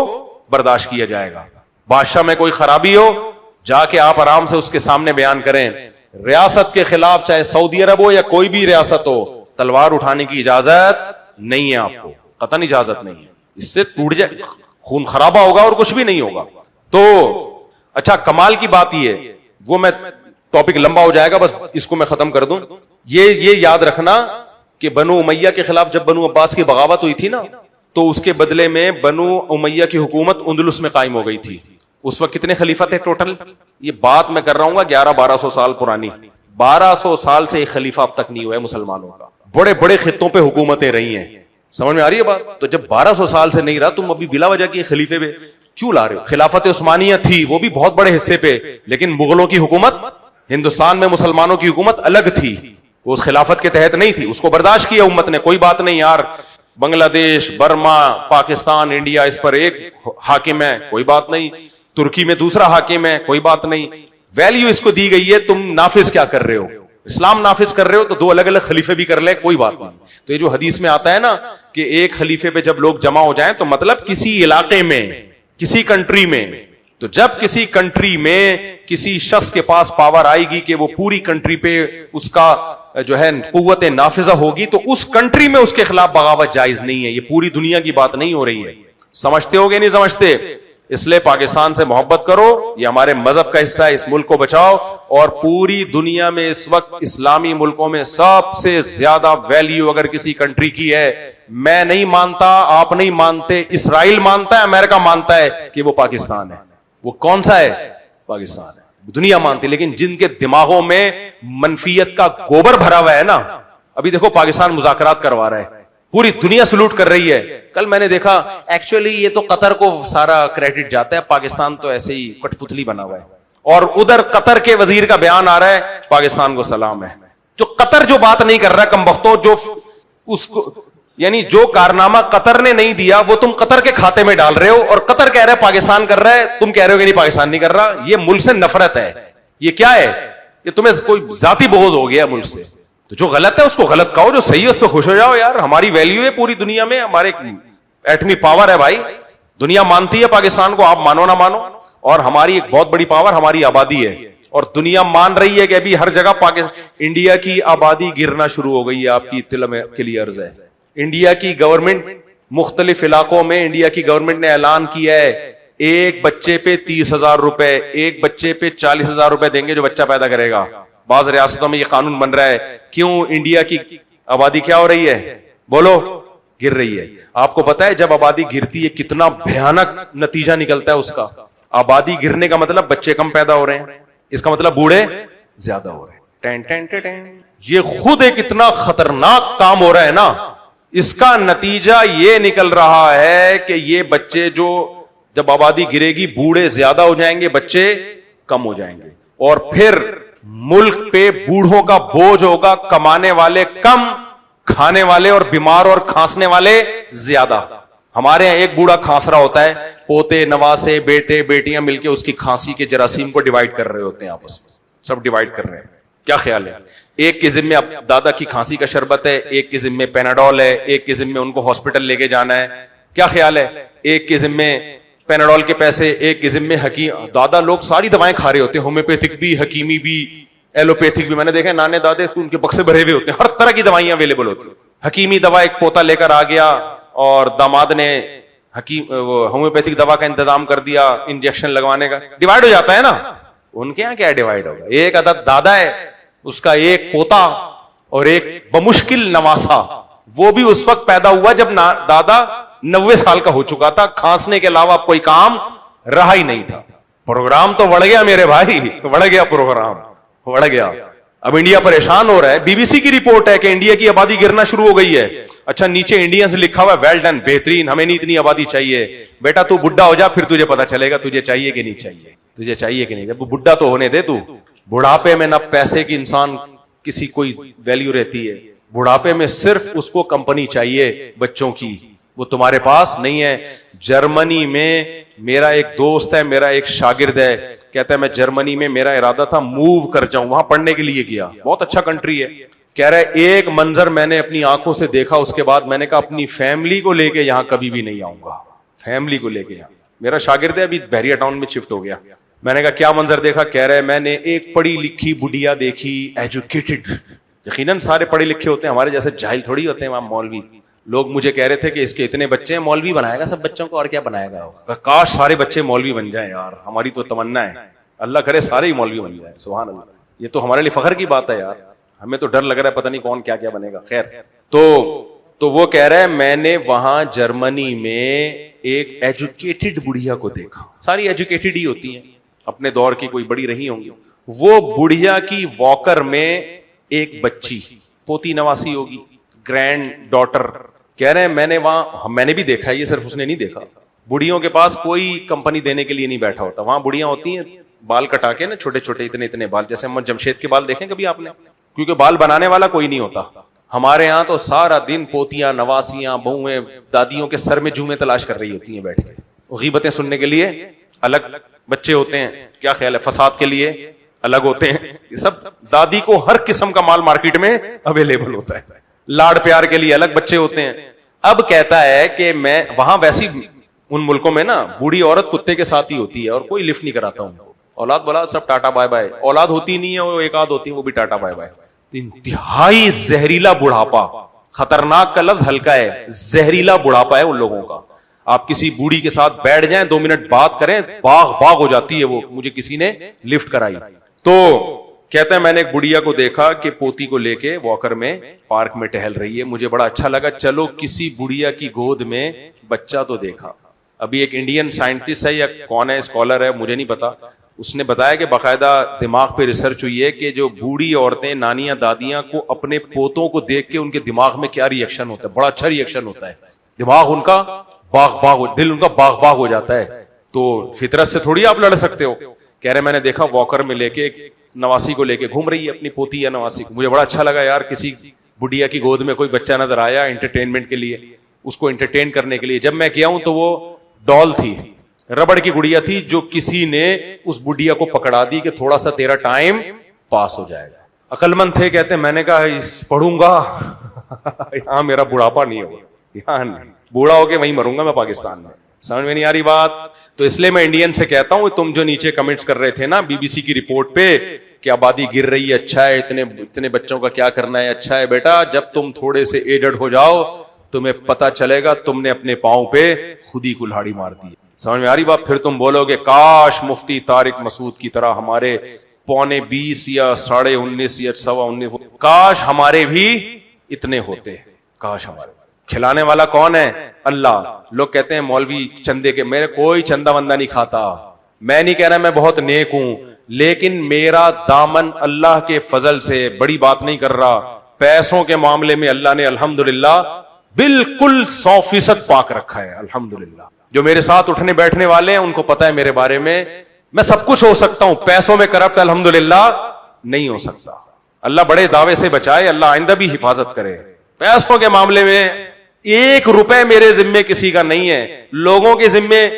برداشت کیا جائے گا. بادشاہ میں کوئی خرابی ہو جا کے آپ آرام سے اس کے سامنے بیان کریں. ریاست کے خلاف چاہے سعودی عرب ہو یا کوئی بھی ریاست ہو, تلوار اٹھانے کی اجازت نہیں ہے آپ کو, قطعاً اجازت نہیں ہے. اس سے ٹوٹ جائے, خون خرابہ ہوگا اور کچھ بھی نہیں ہوگا. تو اچھا, کمال کی بات یہ ہے, وہ میں ٹاپک لمبا ہو جائے گا, بس اس کو میں ختم کر دوں. یہ یاد رکھنا کہ بنو امیہ کے خلاف جب بنو عباس کی بغاوت ہوئی تھی نا, تو اس کے بدلے میں بنو امیہ کی حکومت اندلس میں قائم ہو گئی تھی. اس وقت کتنے خلیفہ تھے ٹوٹل؟ یہ بات میں کر رہا ہوں گا 1100-1200 سال پرانی. 1200 سال سے ایک خلیفہ اب تک نہیں ہوا ہے مسلمانوں کا. بڑے بڑے خطوں پہ حکومتیں رہی ہیں. سمجھ میں آ رہی ہے بات؟ تو جب 1200 سال سے نہیں رہا, تم ابھی بلا وجہ کی خلیفے پہ کیوں لا رہے ہو؟ خلافت عثمانیہ تھی, وہ بھی بہت بڑے حصے پہ, لیکن مغلوں کی حکومت ہندوستان میں مسلمانوں کی حکومت الگ تھی, وہ اس خلافت کے تحت نہیں تھی. اس کو برداشت کیا امت نے, کوئی بات نہیں یار, بنگلہ دیش, برما, پاکستان, انڈیا, اس پر ایک حاکم ہے, کوئی بات نہیں. ترکی میں دوسرا حاکم ہے, کوئی بات نہیں. ویلیو اس کو دی گئی ہے, تم نافذ کیا کر رہے ہو؟ اسلام نافذ کر رہے ہو تو دو الگ الگ خلیفے بھی کر لے, کوئی بات نہیں. تو یہ جو حدیث میں آتا ہے نا کہ ایک خلیفے پہ جب لوگ جمع ہو جائیں, تو مطلب کسی علاقے میں, کسی کنٹری میں. تو جب کسی کنٹری میں کسی شخص کے پاس پاور آئے گی کہ وہ پوری کنٹری پہ اس کا جو ہے قوت نافذہ ہوگی, تو اس کنٹری میں اس کے خلاف بغاوت جائز نہیں ہے. یہ پوری دنیا کی بات نہیں ہو رہی ہے. سمجھتے ہو گے نہیں سمجھتے؟ اس لیے پاکستان سے محبت کرو, یہ ہمارے مذہب کا حصہ ہے, اس ملک کو بچاؤ. اور پوری دنیا میں اس وقت اسلامی ملکوں میں سب سے زیادہ ویلیو اگر کسی کنٹری کی ہے, میں نہیں مانتا, آپ نہیں مانتے, اسرائیل مانتا ہے, امریکہ مانتا ہے کہ وہ پاکستان ہے. وہ کون سا ہے؟ پاکستان ہے. دنیا مانتی, لیکن جن کے دماغوں میں منفیت کا گوبر بھرا ہوا ہے نا, ابھی دیکھو پاکستان مذاکرات کروا رہا ہے, پوری دنیا سلوٹ کر رہی ہے. کل میں نے دیکھا ایکچولی یہ تو قطر کو سارا کریڈٹ جاتا ہے, پاکستان تو ایسے ہی کٹ پتلی بنا ہوا ہے. اور ادھر قطر کے وزیر کا بیان آ رہا ہے, پاکستان کو سلام ہے. جو قطر جو بات نہیں کر رہا کمبختوں, جو اس کو یعنی جو کارنامہ قطر نے نہیں دیا وہ تم قطر کے کھاتے میں ڈال رہے ہو, اور قطر کہہ رہا ہے پاکستان کر رہا ہے, تم کہہ رہے ہو کہ نہیں پاکستان نہیں کر رہا. یہ ملک سے نفرت ہے. یہ کیا ہے؟ یہ تمہیں کوئی ذاتی بغض ہو گیا ملک سے. تو جو غلط ہے اس کو غلط کہو, جو صحیح ہے اس پہ خوش ہو جاؤ. یار ہماری ویلیو ہے پوری دنیا میں, ہمارے ایٹمی پاور ہے بھائی, دنیا مانتی ہے پاکستان کو, آپ مانو نہ مانو. اور ہماری ایک بہت بڑی پاور ہماری آبادی ہے, اور دنیا مان رہی ہے کہ ابھی ہر جگہ انڈیا کی آبادی گرنا شروع ہو گئی ہے. آپ کی اطلاع میں کے لیے عرض ہے, انڈیا کی گورنمنٹ مختلف علاقوں میں, انڈیا کی گورنمنٹ نے اعلان کیا ہے ایک بچے پہ 30,000 روپے, ایک بچے پہ 40,000 روپے دیں گے جو بچہ پیدا کرے گا. بعض ریاستوں میں یہ قانون بن رہا ہے. کیوں؟ انڈیا کی آبادی کیا ہو رہی ہے؟ بولو, گر رہی ہے. آپ کو پتا ہے جب آبادی گرتی ہے کتنا بھیانک نتیجہ نکلتا ہے اس کا. آبادی گرنے کا مطلب بچے کم پیدا ہو رہے ہیں, اس کا مطلب بوڑھے زیادہ ہو رہے ہیں. Ten ten ten ten. یہ خود ایک اتنا خطرناک کام ہو رہا ہے نا, اس کا نتیجہ یہ نکل رہا ہے کہ یہ بچے جو جب آبادی گرے گی بوڑھے زیادہ ہو جائیں گے, بچے کم ہو جائیں گے, اور پھر ملک پہ بوڑھوں کا بوجھ ہوگا, کمانے والے کم, کھانے والے اور بیمار اور کھانسنے والے زیادہ. ہمارے یہاں ایک بوڑھا کھانس رہا ہوتا ہے, پوتے نواسے بیٹے بیٹیاں مل کے اس کی کھانسی کے جراثیم کو ڈیوائڈ کر رہے ہوتے ہیں, آپس میں سب ڈیوائڈ کر رہے ہیں. کیا خیال ہے؟ ایک کے ذمے اب دادا کی کھانسی کا شربت ہے, ایک کے ذمے پیناڈول ہے, ایک کے ذمے ان کو ہاسپٹل لے کے جانا ہے. کیا خیال ہے؟ ایک کے ذمے پیناڈول کے پیسے, ایک کے ذمے حکیم. دادا لوگ ساری دوائیں کھا رہے ہوتے ہیں, ہومیوپیتھک بھی, حکیمی بھی, ایلوپیتھک بھی. میں نے دیکھا نانے دادے ان کے بکسے بھرے ہوئے ہوتے ہیں, ہر طرح کی دوائیاں اویلیبل ہوتی ہیں. حکیمی دوا ایک پوتا لے کر آ گیا اور داماد نے ہومیوپیتھک دوا کا انتظام کر دیا, انجیکشن لگوانے کا. ڈیوائڈ ہو جاتا ہے نا. ان کے یہاں کیا ڈیوائڈ ہوگا؟ ایک عدد دادا ہے, اس کا ایک پوتا اور ایک بمشکل نواسا. وہ بھی اس وقت پیدا ہوا جب دادا 90 سال کا ہو چکا تھا, کھانسنے کے علاوہ کوئی کام رہا ہی نہیں تھا. پروگرام تو بڑھ گیا میرے بھائی, بڑھ گیا پروگرام, بڑھ گیا. اب انڈیا پریشان ہو رہا ہے. بی بی سی کی رپورٹ ہے کہ انڈیا کی آبادی گرنا شروع ہو گئی ہے. اچھا نیچے انڈیا سے لکھا ہوا ہے ویل ڈن, بہترین, ہمیں نہیں اتنی آبادی چاہیے. بیٹا تو بڈھا ہو جا پھر تجھے پتا چلے گا تجھے چاہیے کہ نہیں چاہیے, تجھے چاہیے کہ نہیں. جب بڈھا تو ہونے دے, تو بڑھاپے میں نہ پیسے کی انسان کسی کوئی ویلیو رہتی ہے. بڑھاپے میں صرف اس کو کمپنی چاہیے بچوں کی, وہ تمہارے پاس نہیں ہے. جرمنی میں میرا ایک دوست ہے, میرا ایک شاگرد ہے, کہتا ہے میں جرمنی میں میرا ارادہ تھا موو کر جاؤں, وہاں پڑھنے کے لیے گیا, بہت اچھا کنٹری ہے. کہہ رہا ہے ایک منظر میں نے اپنی آنکھوں سے دیکھا, اس کے بعد میں نے کہا اپنی فیملی کو لے کے یہاں کبھی بھی نہیں آؤں گا, فیملی کو لے کے. یہاں میرا شاگرد ہے, ابھی بحریہ ٹاؤن میں شفٹ ہو گیا. میں نے کہا کیا منظر دیکھا؟ کہہ رہے میں نے ایک پڑھی لکھی بڑھیا دیکھی, ایجوکیٹڈ. یقیناً سارے پڑھے لکھے ہوتے ہیں, ہمارے جیسے جاہل تھوڑی ہوتے ہیں وہاں مولوی. لوگ مجھے کہہ رہے تھے کہ اس کے اتنے بچے ہیں, مولوی بنائے گا سب بچوں کو, اور کیا بنائے گا. کاش سارے بچے مولوی بن جائیں یار, ہماری تو تمنا ہے, اللہ کرے سارے ہی مولوی بن جائیں. سبحان اللہ, یہ تو ہمارے لیے فخر کی بات ہے یار. ہمیں تو ڈر لگ رہا ہے پتہ نہیں کون کیا کیا بنے گا. خیر, تو وہ کہہ رہا ہے میں نے وہاں جرمنی میں ایک ایجوکیٹڈ بڑھیا کو دیکھا. ساری ایجوکیٹڈ ہی ہوتی ہیں, اپنے دور کی کوئی بڑی رہی ہوں گی. وہ بڑھیا کی واکر میں ایک بچی, پوتی نواسی ہوگی, گرینڈ ڈاٹر. کہہ رہے ہیں میں نے وہاں, میں نے بھی دیکھا, یہ صرف اس نے نہیں دیکھا. بڑھیوں کے پاس کوئی کمپنی دینے کے لیے نہیں بیٹھا ہوتا. وہاں بڑھیاں ہوتی ہیں بال کٹا کے نا, چھوٹے چھوٹے اتنے بال, جیسے محمد جمشید کے بال دیکھیں کبھی آپ نے, کیونکہ بال بنانے والا کوئی نہیں ہوتا. ہمارے ہاں تو سارا دن پوتیاں, نواسیاں, بہویں, دادیوں کے سر میں جومیں تلاش کر رہی ہوتی ہیں بیٹھ کے. غیبتیں سننے کے لیے الگ بچے ہوتے ہیں, کیا خیال ہے, فساد کے لیے الگ ہوتے ہیں. یہ سب دادی کو ہر قسم کا مال مارکیٹ میں اویلیبل ہوتا ہے. لاڑ پیار کے لیے الگ بچے ہوتے ہیں. اب کہتا ہے کہ میں وہاں, ویسی ان ملکوں میں نا بوڑھی عورت کتے کے ساتھ ہی ہوتی ہے اور کوئی لفٹ نہیں کراتا ہوں. اولاد بولاد سب ٹاٹا بائے بائے. اولاد ہوتی نہیں ہے, وہ ایک آدھ ہوتی ہے, وہ بھی ٹاٹا بائے بائے. انتہائی زہریلا بڑھاپا, خطرناک کا لفظ ہلکا ہے, زہریلا بڑھاپا ہے ان لوگوں کا. آپ کسی بوڑھی کے ساتھ بیٹھ جائیں, 2 منٹ بات کریں, باغ ہو جاتی ہے وہ, مجھے کسی نے لفٹ کرائی. تو کہتا ہے میں نے ایک بڑھیا کو دیکھا کہ پوتی کو لے کے واکر میں پارک میں ٹہل رہی ہے. مجھے بڑا اچھا لگا, چلو کسی بڑھیا کی گود میں بچہ تو دیکھا. ابھی ایک انڈین سائنٹسٹ ہے یا کون ہے, اسکالر ہے, مجھے نہیں پتا, اس نے بتایا کہ باقاعدہ دماغ پہ ریسرچ ہوئی ہے کہ جو بوڑھی عورتیں, نانیاں, دادیاں کو اپنے پوتوں کو دیکھ کے ان کے دماغ میں کیا ری ایکشن ہوتا ہے. بڑا اچھا ری ایکشن ہوتا ہے. دماغ ان کا باغ, دل ان کا باغ ہو جاتا ہے. تو فطرت سے تھوڑی آپ لڑ سکتے ہو. کہہ رہے میں نے دیکھا واکر میں لے کے ایک نواسی کو لے کے گھوم رہی ہے, اپنی پوتی یا نواسی کو. مجھے بڑا اچھا لگا یار, کسی بڑھیا کی گود میں کوئی بچہ نظر آیا انٹرٹینمنٹ کے لیے, اس کو انٹرٹین کرنے کے لیے. جب میں گیا ہوں تو وہ ڈال تھی, ربڑ کی گڑیا تھی, جو کسی نے اس بڑھیا کو پکڑا دی کہ تھوڑا سا تیرا ٹائم پاس ہو جائے گا. عقل مند تھے, کہتے ہیں میں نے کہا پڑھوں گا یہاں میرا بڑھاپا نہیں ہوگا, یہاں بوڑھا ہو کے وہیں مروں گا میں پاکستان میں. سمجھ میں نہیں آ رہی بات. تو اس لیے میں انڈین سے کہتا ہوں, تم جو نیچے کمنٹس کر رہے تھے نا بی بی سی کی رپورٹ پہ کہ آبادی گر رہی ہے, اچھا ہے, اتنے بچوں کا کیا کرنا ہے, اچھا ہے بیٹا, جب تم تھوڑے سے ایڈڈ ہو جاؤ تمہیں پتا چلے گا تم نے اپنے پاؤں پہ خود ہی کلہاڑی مار دی. سمجھ میں آ رہی بات. پھر تم بولو گے کاش مفتی طارق مسعود کی طرح ہمارے 20 یا 19.5 یا 19.25, کاش ہمارے بھی اتنے ہوتے, کاش ہمارے. کھلانے والا کون ہے؟ اللہ. لوگ کہتے ہیں مولوی چندے کے, میرے کوئی چندہ وندہ نہیں کھاتا. میں نہیں کہہ رہا میں بہت نیک ہوں, لیکن میرا دامن اللہ کے فضل سے, بڑی بات نہیں کر رہا, پیسوں کے معاملے میں اللہ نے الحمدللہ بالکل 100% پاک رکھا ہے. الحمدللہ. جو میرے ساتھ اٹھنے بیٹھنے والے ہیں ان کو پتا ہے میرے بارے میں سب کچھ ہو سکتا ہوں, پیسوں میں کرپٹ الحمدللہ نہیں ہو سکتا. اللہ بڑے دعوے سے بچائے, اللہ آئندہ بھی حفاظت کرے. پیسوں کے معاملے میں 1 روپے میرے ذمے کسی کا نہیں ہے. لوگوں کے ذمے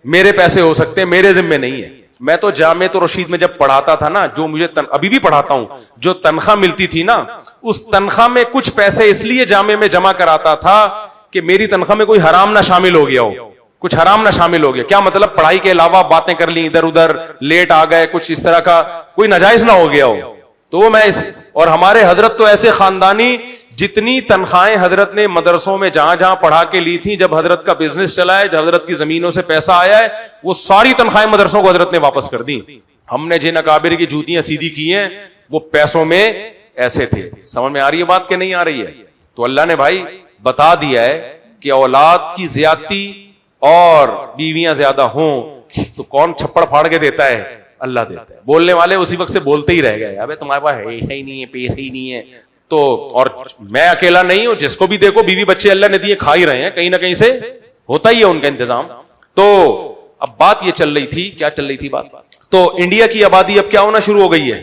میرے پیسے ہو سکتے ہیں, میرے ذمے نہیں ہے. میں تو جامع رشید میں جب پڑھاتا تھا نا, جو مجھے ابھی بھی پڑھاتا ہوں, جو تنخواہ ملتی تھی نا, اس تنخواہ میں کچھ پیسے اس لیے جامع میں جمع کراتا تھا کہ میری تنخواہ میں کوئی حرام نہ شامل ہو گیا ہو, کچھ حرام نہ شامل ہو گیا. کیا مطلب, پڑھائی کے علاوہ باتیں کر لی ادھر ادھر, لیٹ آ گئے, کچھ اس طرح کا کوئی ناجائز نہ ہو گیا ہو. تو وہ میں اور ہمارے حضرت تو ایسے خاندانی, جتنی تنخواہیں حضرت نے مدرسوں میں جہاں جہاں پڑھا کے لی تھی, جب حضرت کا بزنس چلا ہے, جب حضرت کی زمینوں سے پیسہ آیا ہے, وہ ساری تنخواہیں مدرسوں کو حضرت نے واپس کر دی. ہم نے جن اکابر کی جوتیاں سیدھی کی ہیں وہ پیسوں میں ایسے تھے. سمجھ میں آ رہی ہے بات کہ نہیں آ رہی ہے؟ تو اللہ نے بھائی بتا دیا ہے کہ اولاد کی زیادتی اور بیویاں زیادہ ہوں تو کون چھپڑ پھاڑ کے دیتا ہے؟ اللہ دیتا ہے. بولنے والے اسی وقت سے بولتے ہی رہ گئے, ابے تمہارے پاس ہے ہی نہیں ہے, پیسے ہی نہیں ہے. تو اور میں اکیلا نہیں ہوں, جس کو بھی دیکھو بیوی بچے اللہ نے دیے کھا ہی رہے ہیں, کہیں نہ کہیں سے ہوتا ہی ہے ان کا انتظام. تو اب بات یہ چل رہی تھی, کیا چل رہی تھی بات, تو انڈیا کی آبادی اب کیا ہونا شروع ہو گئی ہے,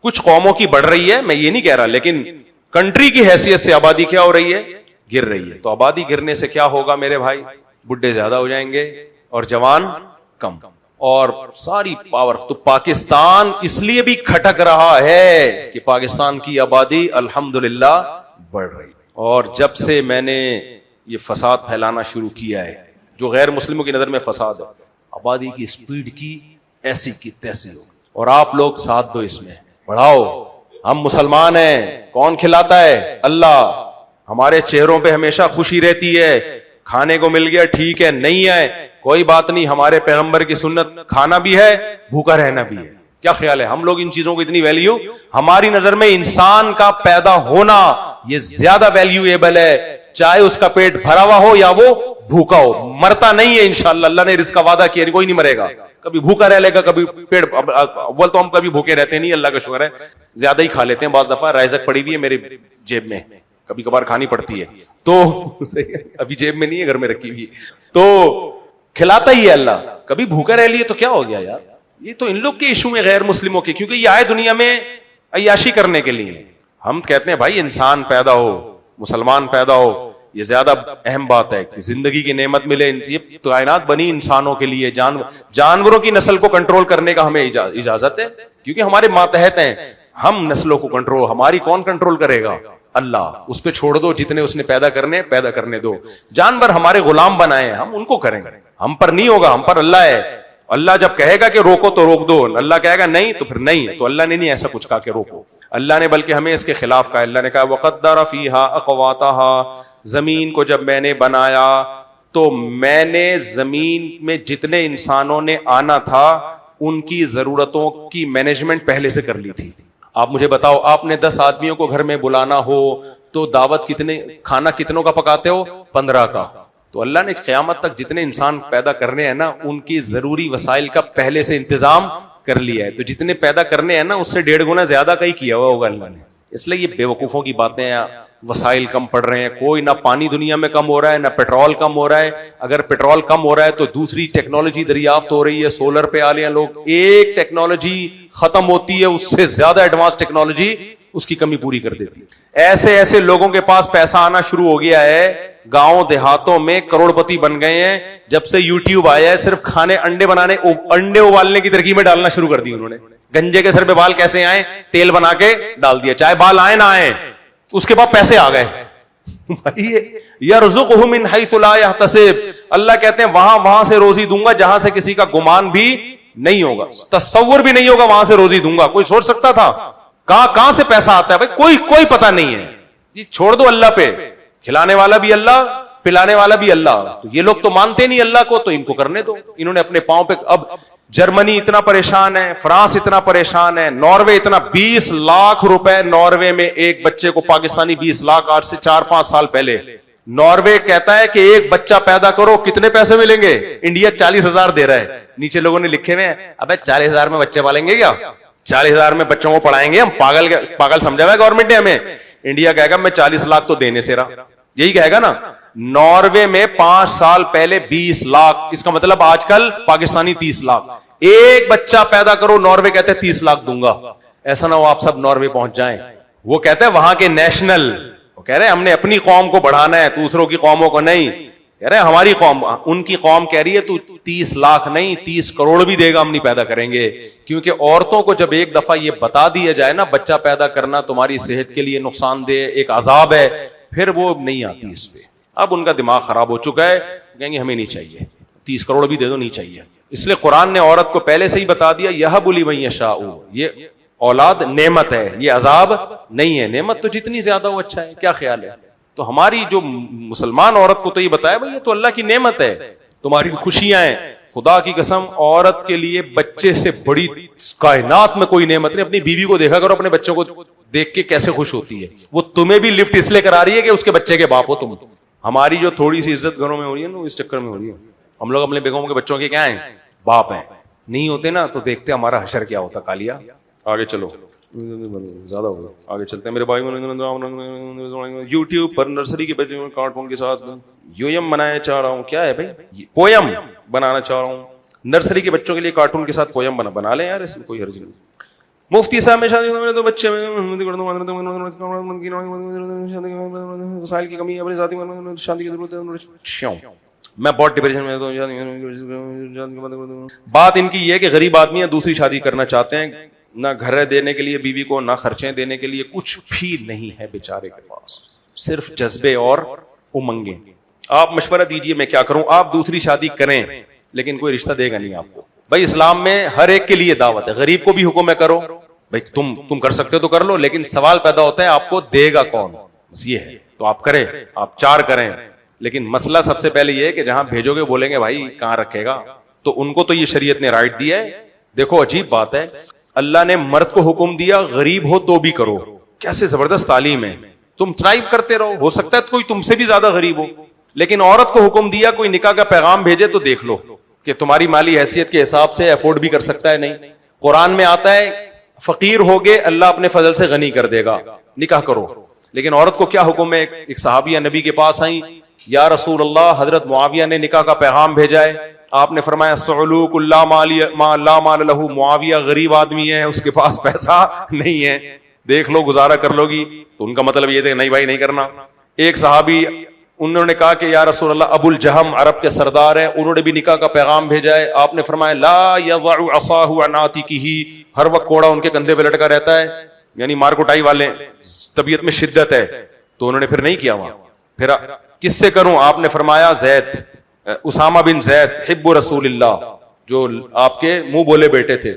کچھ قوموں کی بڑھ رہی ہے, میں یہ نہیں کہہ رہا, لیکن کنٹری کی حیثیت سے آبادی کیا ہو رہی ہے, گر رہی ہے. تو آبادی گرنے سے کیا ہوگا میرے بھائی, بڈھے زیادہ ہو جائیں گے اور جوان کم, اور ساری پاور. تو پاکستان اس لیے بھی کھٹک رہا ہے کہ پاکستان کی آبادی الحمدللہ بڑھ رہی. اور جب سے میں نے یہ فساد پھیلانا شروع کیا ہے, جو غیر مسلموں کی نظر میں فساد ہے, آبادی کی سپیڈ کی ایسی کی تیسی ہو, اور آپ لوگ ساتھ دو, اس میں بڑھاؤ. ہم مسلمان ہیں, کون کھلاتا ہے؟ اللہ. ہمارے چہروں پہ ہمیشہ خوشی رہتی ہے, کھانے کو مل گیا ٹھیک ہے, نہیں ہے کوئی بات نہیں. ہمارے پیغمبر کی سنت کھانا بھی ہے, بھوکا رہنا بھی ہے. کیا خیال ہے؟ ہم لوگ ان چیزوں کو اتنی ویلیو, ہماری نظر میں انسان کا پیدا ہونا یہ زیادہ ویلیویبل ہے, چاہے اس کا پیٹ بھرا ہوا ہو یا وہ بھوکا ہو. مرتا نہیں ہے انشاءاللہ, اللہ نے رزق کا وعدہ کیا, کوئی نہیں مرے گا. کبھی بھوکا رہ لے گا, کبھی پیٹ, اول تو ہم کبھی بھوکے رہتے نہیں, اللہ کا شکر ہے, زیادہ ہی کھا لیتے ہیں. بعض دفعہ رائزک پڑی ہوئی ہے میرے جیب میں, کبھی کبھار کھانی پڑتی ہے, تو ابھی جیب میں نہیں ہے, گھر میں رکھی ہوئی, تو کھلاتا ہی ہے اللہ. کبھی بھوکا رہ لیے تو کیا ہو گیا یار؟ یہ تو ان لوگ کے ایشو میں, غیر مسلموں کے, کیونکہ یہ آئے دنیا میں عیاشی کرنے کے لیے. ہم کہتے ہیں بھائی انسان پیدا ہو, مسلمان پیدا ہو, یہ زیادہ اہم بات ہے کہ زندگی کی نعمت ملے. یہ کائنات بنی انسانوں کے لیے, جانوروں کی نسل کو کنٹرول کرنے کا ہمیں اجازت ہے, کیونکہ ہمارے ماتحت ہیں. ہم نسلوں کو کنٹرول, ہماری کون کنٹرول کرے گا؟ اللہ. اس پہ چھوڑ دو, جتنے اس نے پیدا کرنے دو. جانور ہمارے غلام بنائے, ہم ان کو کریں گے, ہم پر نہیں ہوگا, ہم پر اللہ ہے. اللہ جب کہے گا کہ روکو تو روک دو, اللہ کہے گا نہیں تو پھر نہیں. تو اللہ نے نہیں ایسا کچھ کہا کہ روکو, اللہ نے بلکہ ہمیں اس کے خلاف کہا. اللہ نے کہا وَقَدَّرَ فِيهَا أَقْوَاتَهَا, زمین کو جب میں نے بنایا تو میں نے زمین میں جتنے انسانوں نے آنا تھا ان کی ضرورتوں کی مینجمنٹ پہلے سے کر لی تھی. آپ مجھے بتاؤ, آپ نے 10 آدمیوں کو گھر میں بلانا ہو تو دعوت کھانا کتنوں کا پکاتے ہو؟ 15 کا. تو اللہ نے قیامت تک جتنے انسان پیدا کرنے ہیں نا, ان کی ضروری وسائل کا پہلے سے انتظام کر لیا ہے. تو جتنے پیدا کرنے ہیں نا, اس سے 1.5 گنا زیادہ کا ہی کیا ہوا ہوگا اللہ نے. اس لیے یہ بیوقوفوں کی باتیں ہیں, وسائل کم پڑ رہے ہیں. کوئی نہ پانی دنیا میں کم ہو رہا ہے, نہ پیٹرول کم ہو رہا ہے. اگر پیٹرول کم ہو رہا ہے تو دوسری ٹیکنالوجی دریافت ہو رہی ہے, سولر پہ آ رہے ہیں لوگ. ایک ٹیکنالوجی ختم ہوتی ہے, اس سے زیادہ ایڈوانس ٹیکنالوجی اس کی کمی پوری کر دیتی ہے. ایسے ایسے لوگوں کے پاس پیسہ آنا شروع ہو گیا ہے, گاؤں دیہاتوں میں کروڑپتی بن گئے ہیں. جب سے یوٹیوب آیا ہے, صرف کھانے انڈے بنانے, انڈے ابالنے کی ترکیبیں ڈالنا شروع کر دی انہوں نے. گنجے کے سر پہ بال کیسے آئے, تیل بنا کے ڈال دیا, چاہے بال آئے نہ آئے, اس کے بعد پیسے آ گئے. یرزقہ من حیث لا یحتسب, اللہ کہتے ہیں وہاں سے روزی دوں گا جہاں سے کسی کا گمان بھی نہیں ہوگا, تصور بھی نہیں ہوگا, وہاں سے روزی دوں گا. کوئی سوچ سکتا تھا؟ کہاں سے پیسہ آتا ہے بھائی؟ کوئی پتہ نہیں ہے. یہ چھوڑ دو اللہ پہ, کھلانے والا بھی اللہ, پلانے والا بھی اللہ. تو یہ لوگ تو مانتے نہیں اللہ کو, تو ان کو کرنے دو. انہوں نے اپنے پاؤں پہ, اب جرمنی اتنا پریشان ہے, فرانس اتنا پریشان ہے, ناروے اتنا, 20 لاکھ روپے ناروے میں ایک بچے کو, پاکستانی 20 لاکھ, آج سے 4-5 سال پہلے. ناروے کہتا ہے کہ ایک بچہ پیدا کرو کتنے پیسے ملیں گے؟ انڈیا 40,000 دے رہا ہے. نیچے لوگوں نے لکھے ہوئے ہیں ابے 40,000 میں بچے پالیں گے کیا؟ 40,000 میں بچوں کو پڑھائیں گے ہم؟ پاگل سمجھا ہوا ہے گورنمنٹ نے ہمیں. انڈیا کہے گا میں 40 لاکھ تو دینے سے رہا, یہی کہے گا نا. ناروے میں 5 سال پہلے 20 لاکھ, اس کا مطلب آج کل پاکستانی 30 لاکھ. ایک بچہ پیدا کرو, ناروے کہتے ہیں 30 لاکھ دوں گا. ایسا نہ ہو آپ سب ناروے پہنچ جائیں. وہ کہتے ہیں وہاں کے نیشنل, وہ کہہ رہے ہیں ہم نے اپنی قوم کو بڑھانا ہے, دوسروں کی قوموں کو نہیں. کہہ رہے ہیں ہماری قوم, ان کی قوم کہہ رہی ہے تو 30 لاکھ نہیں 30 کروڑ بھی دے گا, ہم نہیں پیدا کریں گے. کیونکہ عورتوں کو جب ایک دفعہ یہ بتا دیا جائے نا بچہ پیدا کرنا تمہاری صحت کے لیے نقصان دہ, ایک عذاب ہے, پھر وہ نہیں آتی اس پہ. اب ان کا دماغ خراب ہو چکا ہے, کہیں گے ہمیں نہیں چاہیے, 30 کروڑ بھی دے دو, نہیں چاہیے. اس لیے قرآن نے عورت کو پہلے سے ہی بتا دیا یہب لمن یشاء, یہ اولاد نعمت ہے, یہ عذاب نہیں ہے. نعمت تو جتنی زیادہ ہو اچھا ہے. کیا خیال ہے؟ تو ہماری جو مسلمان عورت کو تو یہ بتایا بھائی یہ تو اللہ کی نعمت ہے, تمہاری خوشیاں ہیں. خدا کی قسم عورت کے لیے بچے سے بڑی کائنات میں کوئی نعمت نہیں. اپنی بیوی کو دیکھا کرو, اپنے بچوں کو دیکھ کے کیسے خوش ہوتی ہے. وہ تمہیں بھی لفٹ اس لیے کرا رہی ہے کہ اس کے بچے کے باپ ہو تم. ہماری جو تھوڑی سی عزت گھروں میں ہو رہی ہے نا, اس چکر میں ہو رہی ہے. ہم لوگ اپنے بیگموں کے بچوں کے کیا ہیں؟ باپ ہیں. نہیں ہوتے نا تو دیکھتے ہمارا حشر کیا ہوتا. کالیا آگے چلو, زیادہ ہوگا, آگے چلتے ہیں میرے بھائی. یوٹیوب پر نرسری کے بچوں کارٹون کے ساتھ یویم بنانا چاہ رہا ہوں. کیا ہے بھائی؟ پویم بنانا چاہ رہا ہوں. نرسری کے بچوں کے لیے کارٹون کے ساتھ پویم بنا لیں یار, اس میں کوئی حرج نہیں. مفتی صاحب میں شادی تو بچے وسائل کی کمی ہے, اپنی ذاتی شادی کی ضرورت ہے. میں بہت ڈپریشن میں ہوں. بات ان کی یہ ہے کہ غریب آدمی ہیں, دوسری شادی کرنا چاہتے ہیں, نہ گھر دینے کے لیے بیوی کو, نہ خرچیں دینے کے لیے کچھ بھی نہیں ہے بیچارے کے پاس, صرف جذبے اور امنگیں. آپ مشورہ دیجئے میں کیا کروں. آپ دوسری شادی کریں لیکن کوئی رشتہ دے گا نہیں آپ کو. بھائی اسلام میں ہر ایک کے لیے دعوت ہے, غریب کو بھی حکم ہے کرو, بھائی تم کر سکتے ہو تو کر لو, لیکن سوال پیدا ہوتا ہے آپ کو دے گا کون, بس یہ ہے. تو آپ کریں, آپ 4 کریں, لیکن مسئلہ سب سے پہلے یہ ہے کہ جہاں بھیجو گے بولیں گے بھائی کہاں رکھے گا, تو ان کو تو یہ شریعت نے رائٹ دیا ہے. دیکھو عجیب بات ہے, اللہ نے مرد کو حکم دیا غریب ہو تو بھی کرو, کیسے زبردست تعلیم ہے. تم ٹرائی کرتے رہو, ہو سکتا ہے کوئی تم سے بھی زیادہ غریب ہو, لیکن عورت کو حکم دیا کوئی نکاح کا پیغام بھیجے تو دیکھ لو کہ تمہاری مالی حیثیت کے حساب سے افورڈ بھی کر سکتا ہے نہیں. قرآن میں آتا ہے فقیر ہوگے اللہ اپنے فضل سے غنی کر دے گا, نکاح کرو. لیکن عورت کو کیا حکم ہے؟ ایک صحابیہ نبی کے پاس آئیں, یا رسول اللہ حضرت معاویہ نے نکاح کا پیغام بھیجا ہے. آپ نے فرمایا سعلوک اللہ لا مال لہ, معاویہ غریب آدمی ہے, اس کے پاس پیسہ نہیں ہے, دیکھ لو گزارا کر لو گی. تو ان کا مطلب یہ تھا کہ نہیں بھائی نہیں کرنا. ایک صحابی انہوں نے کہا کہ یا رسول اللہ ابو الجہم عرب کے سردار ہیں, انہوں نے بھی نکاح کا پیغام بھیجا ہے. آپ نے فرمایا لا یضع عصاہ عن عاتقہ, ہر وقت کوڑا ان کے کندھے پہ لٹکا رہتا ہے, یعنی مار کٹائی والے, طبیعت میں شدت ہے. تو انہوں نے پھر نہیں کیا وہاں. پھر کس سے کروں؟ آپ نے فرمایا زید, اسامہ بن زید حب رسول اللہ, جو آپ کے منہ بولے بیٹے تھے.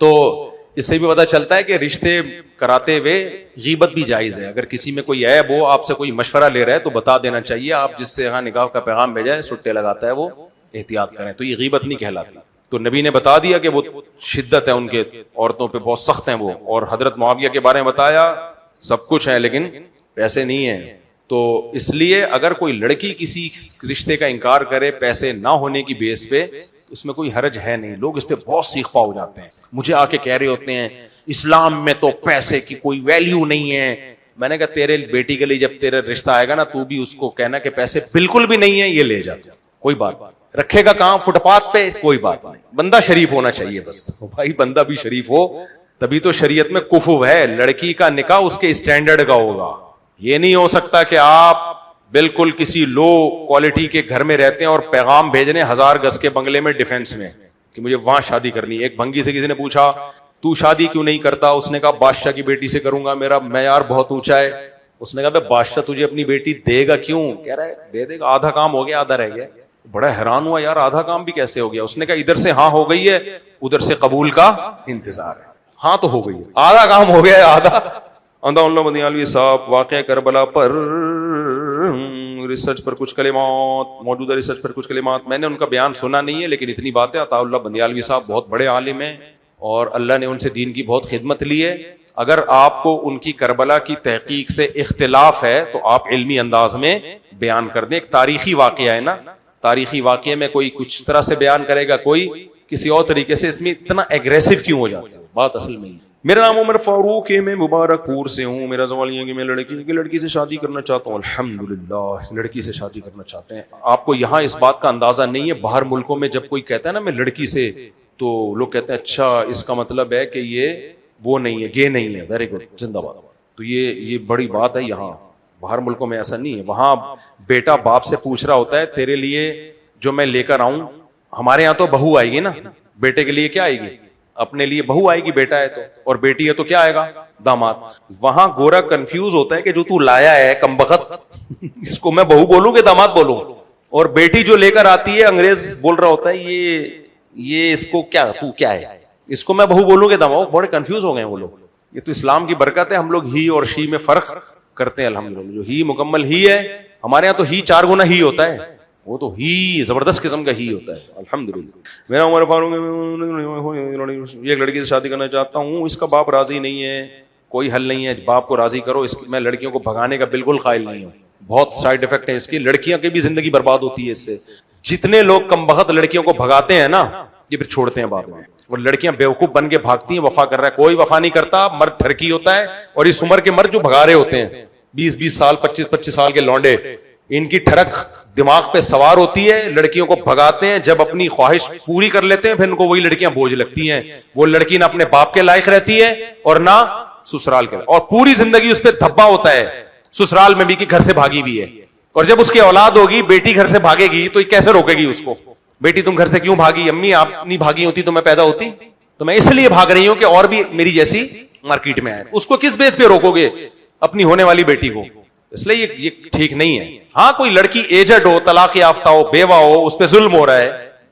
تو اس سے بھی پتا چلتا ہے کہ رشتے کراتے ہوئے غیبت بھی جائز ہے. اگر کسی میں کوئی عیب ہو, آپ سے کوئی مشورہ لے رہا ہے تو بتا دینا چاہیے. آپ جس سے یہاں نکاح کا پیغام بھیجا ہے سٹے لگاتا ہے, وہ احتیاط کریں, تو یہ غیبت نہیں کہلاتی. تو نبی نے بتا دیا کہ وہ شدت ہے ان کے, عورتوں پہ بہت سخت ہیں وہ. اور حضرت معاویہ کے بارے میں بتایا سب کچھ ہے لیکن پیسے نہیں ہیں. تو اس لیے اگر کوئی لڑکی کسی رشتے کا انکار کرے پیسے نہ ہونے کی بیس پہ, اس میں کوئی حرج ہے نہیں. لوگ اس پہ بہت سیخ پا ہو جاتے ہیں, مجھے آ کے کہہ رہے ہوتے ہیں اسلام میں تو پیسے کی کوئی ویلیو نہیں ہے. میں نے کہا تیرے بیٹی کے لیے جب تیرا رشتہ آئے گا نا, تو بھی اس کو کہنا کہ پیسے بالکل بھی نہیں ہے, یہ لے جا, کوئی بات رکھے گا کہاں, فٹ پاتھ پہ, کوئی بات نہیں. بندہ شریف ہونا چاہیے بس, بھائی بندہ بھی شریف ہو تبھی تو شریعت میں کفو ہے. لڑکی کا نکاح اس کے اسٹینڈرڈ کا ہوگا. یہ نہیں ہو سکتا کہ آپ بالکل کسی لو کوالٹی کے گھر میں رہتے ہیں اور پیغام بھیجنے 1000 گز کے بنگلے میں ڈیفینس میں کہ مجھے وہاں شادی کرنی. ایک بھنگی سے کسی نے پوچھا تو شادی کیوں نہیں کرتا, اس نے کہا بادشاہ کی بیٹی سے کروں گا, میرا معیار بہت اونچا ہے. اس نے کہا بادشاہ تجھے اپنی بیٹی دے گا کیوں؟ کہہ رہا ہے دے دے گا, آدھا کام ہو گیا آدھا رہ گیا. بڑا حیران ہوا یار آدھا کام بھی کیسے ہو گیا. اس نے کہا ادھر سے ہاں ہو گئی ہے, ادھر سے قبول کا انتظار ہے. ہاں تو ہو گئی ہے, آدھا کام ہو گیا ہے. آدھا مدیالوی صاحب واقعہ کربلا پر ریسرچ پر کچھ کلمات, موجودہ ریسرچ پر کچھ کلمات. میں نے ان کا بیان سنا نہیں ہے لیکن اتنی بات ہے, عطا اللہ بندیالوی صاحب بہت بڑے عالم ہیں اور اللہ نے ان سے دین کی بہت خدمت لی ہے. اگر آپ کو ان کی کربلا کی تحقیق سے اختلاف ہے تو آپ علمی انداز میں بیان کر دیں. ایک تاریخی واقعہ ہے نا, تاریخی واقعے میں کوئی کچھ طرح سے بیان کرے گا, کوئی کسی اور طریقے سے. اس میں اتنا ایگریسو کیوں ہو جاتا ہے بات اصل میں. میرا نام عمر فاروق ہے, میں مبارک پور سے ہوں. میرا سوال یہ ہے کہ میں لڑکی سے شادی کرنا چاہتا ہوں. الحمدللہ لڑکی سے شادی کرنا چاہتے ہیں. آپ کو یہاں اس بات کا اندازہ نہیں ہے, باہر ملکوں میں جب کوئی کہتا ہے نا میں لڑکی سے, تو لوگ کہتے ہیں اچھا اس کا مطلب ہے کہ یہ وہ نہیں ہے, گے نہیں ہے. ویری گڈ, زندہ باد. تو یہ بڑی بات ہے. یہاں باہر ملکوں میں ایسا نہیں ہے. وہاں بیٹا باپ سے پوچھ رہا ہوتا ہے تیرے لیے جو میں لے کر آؤں, ہمارے یہاں تو بہو آئے گی نا, بیٹے کے لیے کیا آئے گی؟ اپنے لیے بہو آئے گی, بیٹا ہے تو, اور بیٹی ہے تو کیا آئے گا؟ داماد. وہاں گورا کنفیوز ہوتا ہے کہ جو تو لایا ہے کمبخت, اس کو میں بہو بولوں کہ داماد بولوں؟ اور بیٹی جو لے کر آتی ہے انگریز بول رہا ہوتا ہے یہ اس کو کیا, تو کیا ہے, اس کو میں بہو بولوں کہ داماد. بڑے کنفیوز ہو گئے وہ لوگ. یہ تو اسلام کی برکت ہے, ہم لوگ ہی اور شی میں فرق کرتے ہیں الحمدللہ. جو ہی مکمل ہی ہے, ہمارے یہاں تو ہی 4 گنا ہی ہوتا ہے, وہ تو ہی زبردست قسم کا ہی ہوتا ہے الحمدللہ. میرا عمر فاروق, ایک لڑکی سے شادی کرنا چاہتا ہوں, اس کا باپ راضی نہیں ہے, کوئی حل نہیں ہے, باپ کو راضی کرو. میں لڑکیوں کو بھگانے کا بالکل قائل نہیں ہوں, بہت سائیڈ افیکٹ ہے اس کی, لڑکیاں کی بھی زندگی برباد ہوتی ہے اس سے. جتنے لوگ کمبخت لڑکیوں کو بھگاتے ہیں نا, یہ پھر چھوڑتے ہیں بعد میں, اور لڑکیاں بیوقوف بن کے بھاگتی ہیں. وفا کر رہا ہے, کوئی وفا نہیں کرتا, مرد ٹھرکی ہوتا ہے. اور اس عمر کے مرد جو بھگا رہے ہوتے ہیں 20 سال 25 سال کے لونڈے, ان کی ٹھڑک دماغ پہ سوار ہوتی ہے, لڑکیوں کو بھگاتے ہیں. جب اپنی خواہش پوری کر لیتے ہیں پھر ان کو وہی لڑکیاں بوجھ لگتی ہیں. وہ لڑکی نہ اپنے باپ کے لائق رہتی ہے اور نہ سسرال کے, اور پوری زندگی اس پہ دھبا ہوتا ہے سسرال میں بھی کہ گھر سے بھاگی بھی ہے. اور جب اس کی اولاد ہوگی, بیٹی گھر سے بھاگے گی, تو کیسے روکے گی اس کو؟ بیٹی تم گھر سے کیوں بھاگی؟ امی آپ نہیں بھاگی ہوتی تو میں پیدا ہوتی, تو میں اس لیے بھاگ رہی ہوں کہ اور بھی میری جیسی مارکیٹ میں آئے. اس کو کس بیس پہ روکو گے اپنی ہونے والی بیٹی کو؟ اس لیے یہ ٹھیک نہیں ہے. ہاں کوئی لڑکی ایجڈ ہو, طلاق یافتہ ہو, بیوہ ہو, اس پہ ظلم ہو رہا ہے,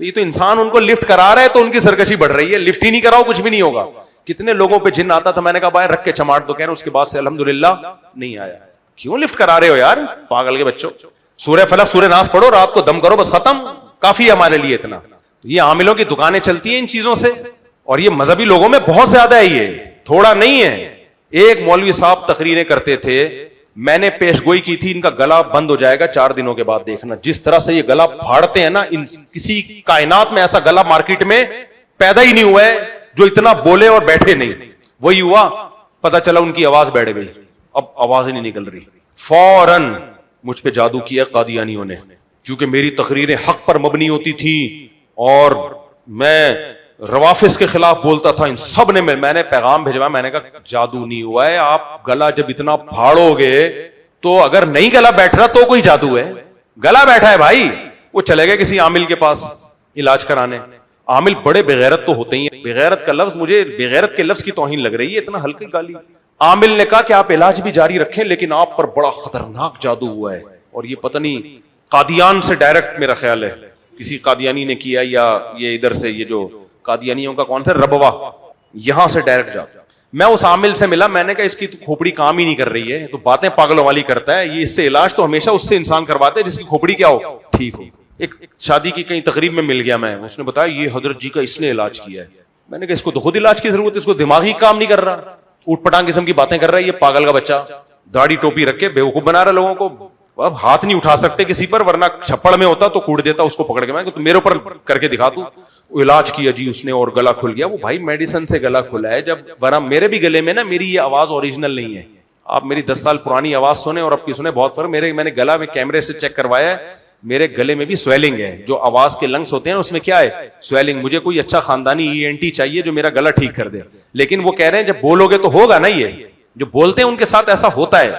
تو یہ تو انسان ان کو لفٹ کرا رہا ہے تو ان کی سرکشی بڑھ رہی ہے. لفٹ ہی نہیں کراؤ کچھ بھی نہیں ہوگا. کتنے لوگوں پہ جن آتا تھا, میں نے کہا بھائی رکھ کے چماٹ دو, کہہ رہے اس کے بعد سے الحمدللہ نہیں آیا. کیوں لفٹ کرا رہے ہو یار پاگل کے بچوں؟ سورہ فلق سورہ ناس پڑھو, رات کو دم کرو, بس ختم, کافی ہے ہمارے لیے اتنا. یہ عاملوں کی دکانیں چلتی ہیں ان چیزوں سے, اور یہ مذہبی لوگوں میں بہت زیادہ ہے, یہ تھوڑا نہیں ہے. ایک مولوی صاحب تقریریں کرتے تھے, میں نے پیش گوئی کی تھی ان کا گلا بند ہو جائے گا 4 دنوں کے بعد, دیکھنا جس طرح سے یہ گلا پھاڑتے ہیں نا, کسی کائنات میں ایسا گلا مارکیٹ میں پیدا ہی نہیں ہوا ہے جو اتنا بولے اور بیٹھے نہیں. وہی ہوا, پتا چلا ان کی آواز بیٹھ گئی, اب آواز ہی نہیں نکل رہی. فوراً مجھ پہ جادو کیا قادیانیوں نے, چونکہ میری تقریریں حق پر مبنی ہوتی تھی اور میں روافظ کے خلاف بولتا تھا. ان سب نے, میں نے پیغام بھیجوا, میں نے کہا جادو نہیں ہوا ہے, آپ گلا جب اتنا پھاڑو گے تو اگر نہیں گلا بیٹھ رہا تو کوئی جادو ہے. گلا بیٹھا ہے بھائی. وہ چلے گئے کسی عامل کے پاس علاج کرانے. عامل بڑے بغیرت تو ہوتے ہی ہیں, بغیرت کا لفظ, مجھے بغیرت کے لفظ کی توہین لگ رہی ہے, اتنا ہلکی گالی. عامل نے کہا کہ آپ علاج بھی جاری رکھیں لیکن آپ پر بڑا خطرناک جادو ہوا ہے, اور یہ پتہ نہیں قادیان سے ڈائریکٹ, میرا خیال ہے کسی قادیانی نے کیا, یا یہ ادھر سے یہ جو قادیانیوں کا کون سا ربوا, یہاں سے ڈائریکٹ جاتا. میں اس عامل سے ملا, میں نے کہا اس کی کھوپڑی کام ہی نہیں کر رہی ہے, تو باتیں پاگلوں والی کرتا ہے. یہ اس سے علاج تو ہمیشہ اس سے انسان کرواتے ہیں جس کی کھوپڑی کیا ہو, ٹھیک ہو. ایک شادی کی کہیں تقریب میں مل گیا میں, اس نے بتایا یہ حضرت جی کا اس نے علاج کیا ہے. میں نے کہا اس کو تو خود علاج کی ضرورت ہے, اس کو دماغ ہی کام نہیں کر رہا, اوٹ پٹانگ قسم کی باتیں کر رہا ہے یہ پاگل کا بچہ, داڑھی ٹوپی رکھ کے بیوقوف بنا رہا لوگوں کو. اب ہاتھ نہیں اٹھا سکتے کسی پر, ورنہ چھپڑ میں ہوتا تو کوڑ دیتا اس کو پکڑ کے. میں تو میرے اوپر کر کے دکھا, تو علاج کیا جی اس نے اور گلا کھل گیا. وہ بھائی میڈیسن سے گلا کھلا ہے, جب ورنہ میرے بھی گلے میں نا, میری یہ آواز اوریجنل نہیں ہے. آپ میری 10 سال پرانی آواز سنیں اور اب کی سنیں, بہت فرق. میں نے گلا میں کیمرے سے چیک کروایا ہے, میرے گلے میں بھی سویلنگ ہے. جو آواز کے لنگس ہوتے ہیں اس میں کیا ہے, سویلنگ. مجھے کوئی اچھا خاندانی ENT چاہیے جو میرا گلا ٹھیک کر دے. لیکن وہ کہہ رہے ہیں جب بولو گے تو ہوگا نا, یہ جو بولتے ہیں ان کے ساتھ ایسا ہوتا ہے.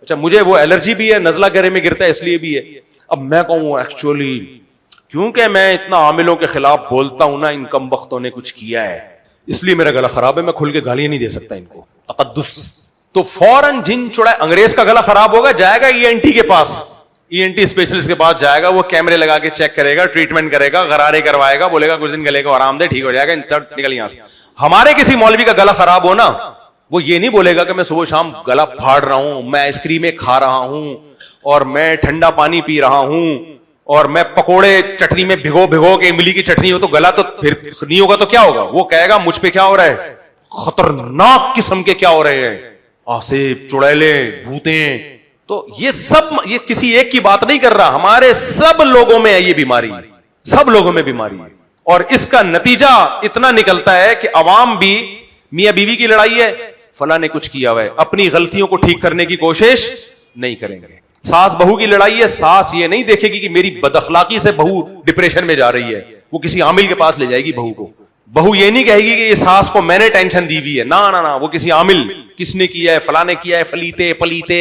اچھا مجھے وہ الرجی بھی ہے, نزلہ گلے میں گرتا ہے اس لیے بھی ہے. اب میں کہوں ایکچولی کیونکہ میں اتنا عاملوں کے خلاف بولتا ہوں نا, ان کم بختوں نے کچھ کیا ہے اس لیے میرا گلا خراب ہے, میں کھل کے گالیاں نہیں دے سکتا ان کو, تقدس. تو فوراً جن چڑا, انگریز کا گلا خراب ہوگا جائے گا ENT کے پاس, ENT اسپیشلسٹ کے پاس جائے گا, وہ کیمرے لگا کے چیک کرے گا, ٹریٹمنٹ کرے گا, غرارے کروائے گا, بولے گا کچھ دن گلے کو آرام دے, ٹھیک ہو جائے گا, نکل یہاں سے. ہمارے کسی مولوی کا گلا خراب ہو نا, وہ یہ نہیں بولے گا کہ میں صبح شام گلا پھاڑ رہا ہوں, میں آئس کریمیں کھا رہا ہوں, اور میں ٹھنڈا پانی پی رہا ہوں, اور میں پکوڑے چٹنی میں بھگو کے, املی کی چٹنی ہو تو گلا تو پھر نہیں ہوگا تو کیا ہوگا. وہ کہے گا مجھ پہ کیا ہو رہا ہے, خطرناک قسم کے کیا ہو رہے ہیں, آسیب, چڑیلے, بھوتیں. تو یہ سب, یہ کسی ایک کی بات نہیں کر رہا, ہمارے سب لوگوں میں ہے یہ بیماری, سب لوگوں میں بیماری ہے. اور اس کا نتیجہ اتنا نکلتا ہے کہ عوام بھی, میاں بیوی کی لڑائی ہے, فلاں نے کچھ کیا ہوا ہے, اپنی غلطیوں کو ٹھیک کرنے کی کوشش نہیں کریں گے. ساس بہو کی لڑائی ہے, ساس یہ نہیں دیکھے گی کہ میری بد اخلاقی سے بہو ڈپریشن میں جا رہی ہے, وہ کسی عامل کے پاس لے جائے گی بہو کو. بہو یہ نہیں کہے گی کہ یہ ساس کو میں نے ٹینشن دی ہوئی ہے, نا, وہ کسی عامل, کس نے کیا ہے, فلاں نے کیا ہے, فلیتے پلیتے.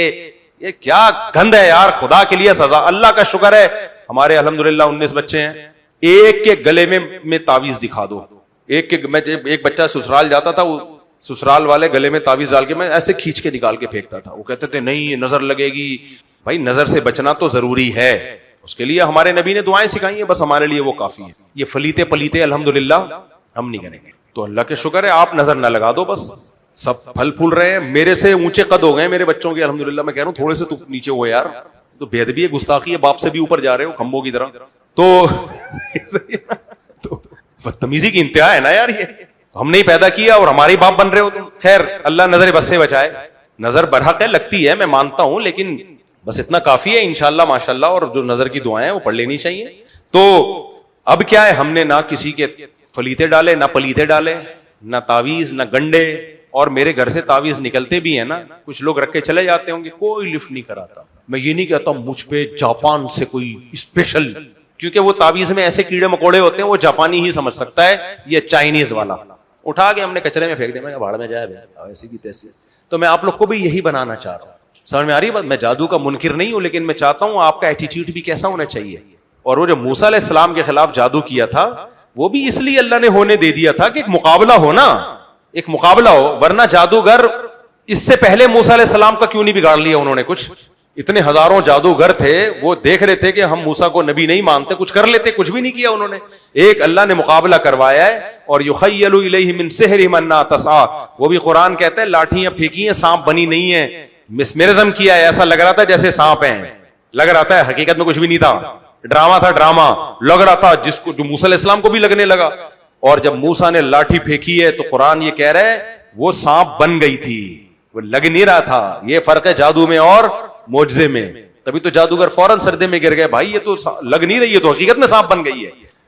یہ کیا گند ہے یار, خدا کے لیے سزا. اللہ کا شکر ہے ہمارے الحمدللہ 19 بچے ہیں, ایک کے گلے میں تعویذ دکھا دو. ایک بچہ سسرال جاتا تھا, وہ سسرال والے گلے میں تعویذ ڈال کے میں ایسے کھینچ کے نکال کے پھینکتا تھا. وہ کہتے تھے نہیں یہ نظر لگے گی. بھائی نظر سے بچنا تو ضروری ہے, اس کے لیے ہمارے نبی نے دعائیں سکھائی ہیں, بس ہمارے لیے وہ کافی ہے. یہ فلیتے پلیتے الحمدللہ ہم نہیں کریں گے. تو اللہ کے شکر ہے آپ نظر نہ لگا دو, بس سب پھل پھول رہے ہیں. میرے سے اونچے قد ہو گئے میرے بچوں کے الحمدللہ. میں کہہ رہا ہوں تھوڑے سے تو نیچے ہوئے یار, تو بے ادبی ہے, گستاخی ہے, باپ سے بھی اوپر جا رہے ہو کھمبوں کی طرح. تو بدتمیزی کی انتہا ہے نا یار, یہ ہم نے پیدا کیا اور ہمارے باپ بن رہے ہو. تو خیر اللہ نظر بس سے بچائے. نظر برحق ہے, لگتی ہے, میں مانتا ہوں, لیکن بس اتنا کافی ہے انشاءاللہ ماشاءاللہ. اور جو نظر کی دعائیں ہیں وہ پڑھ لینی چاہیے. تو اب کیا ہے, ہم نے نہ کسی کے فلیتے ڈالے, نہ پلیتے ڈالے, نہ تعویذ, نہ گنڈے. اور میرے گھر سے تعویذ نکلتے بھی ہیں نا, کچھ لوگ رکھ کے چلے جاتے ہوں گے, کوئی لفٹ نہیں کراتا. میں یہ نہیں کہتا مجھ پہ جاپان سے کوئی اسپیشل, کیونکہ وہ تعویذ میں ایسے کیڑے مکوڑے ہوتے ہیں, وہ جاپانی ہی سمجھ سکتا ہے, یہ چائنیز والا. اٹھا کے ہم نے کچرے میں پھینک دیا, میں بھاڑ میں جائے ایسی کی تیسے. تو میں آپ لوگ کو بھی یہی بنانا چاہ رہا ہوں. سمجھ میں آ رہی ہے بات؟ میں جادو کا منکر نہیں ہوں, لیکن میں چاہتا ہوں آپ کا ایٹیٹیوڈ بھی کیسا ہونا چاہیے. اور وہ جو موسیٰ علیہ السلام کے خلاف جادو کیا تھا, وہ بھی اس لیے اللہ نے ہونے دے دیا تھا کہ ایک مقابلہ ہو نا, ایک مقابلہ ہو. ورنہ جادوگر اس سے پہلے موسیٰ علیہ السلام کا کیوں نہیں بگاڑ لیا انہوں نے کچھ, اتنے ہزاروں جادوگر تھے, وہ دیکھ رہے تھے کہ ہم موسیٰ کو نبی نہیں مانتے, کچھ کر لیتے, کچھ بھی نہیں کیا انہوں نے. ایک اللہ نے مقابلہ کروایا ہے, اور یخیل الیہ من سحرہم انہا تسعی, وہ بھی قرآن کہتا ہے لاٹھیاں پھینکی ہیں سانپ بنی نہیں ہے, مسمرزم کیا ہے, ایسا لگ رہا تھا جیسے سانپ ہیں, لگ رہا تھا حقیقت میں کچھ بھی نہیں تھا, ڈرامہ تھا ڈرامہ, لگ رہا تھا جس کو جو موسیٰ علیہ السلام کو بھی لگنے لگا. اور جب موسیٰ نے لاٹھی پھینکی ہے تو قرآن یہ کہہ رہا ہے وہ سانپ بن گئی تھی, وہ لگ نہیں رہا تھا. یہ فرق ہے جادو میں اور معجزے میں. تبھی تو جادوگر فوراً سردے میں گر گئے, بھائی یہ تو لگ نہیں رہی ہے, تو حقیقت میں سانپ بن گئی ہے.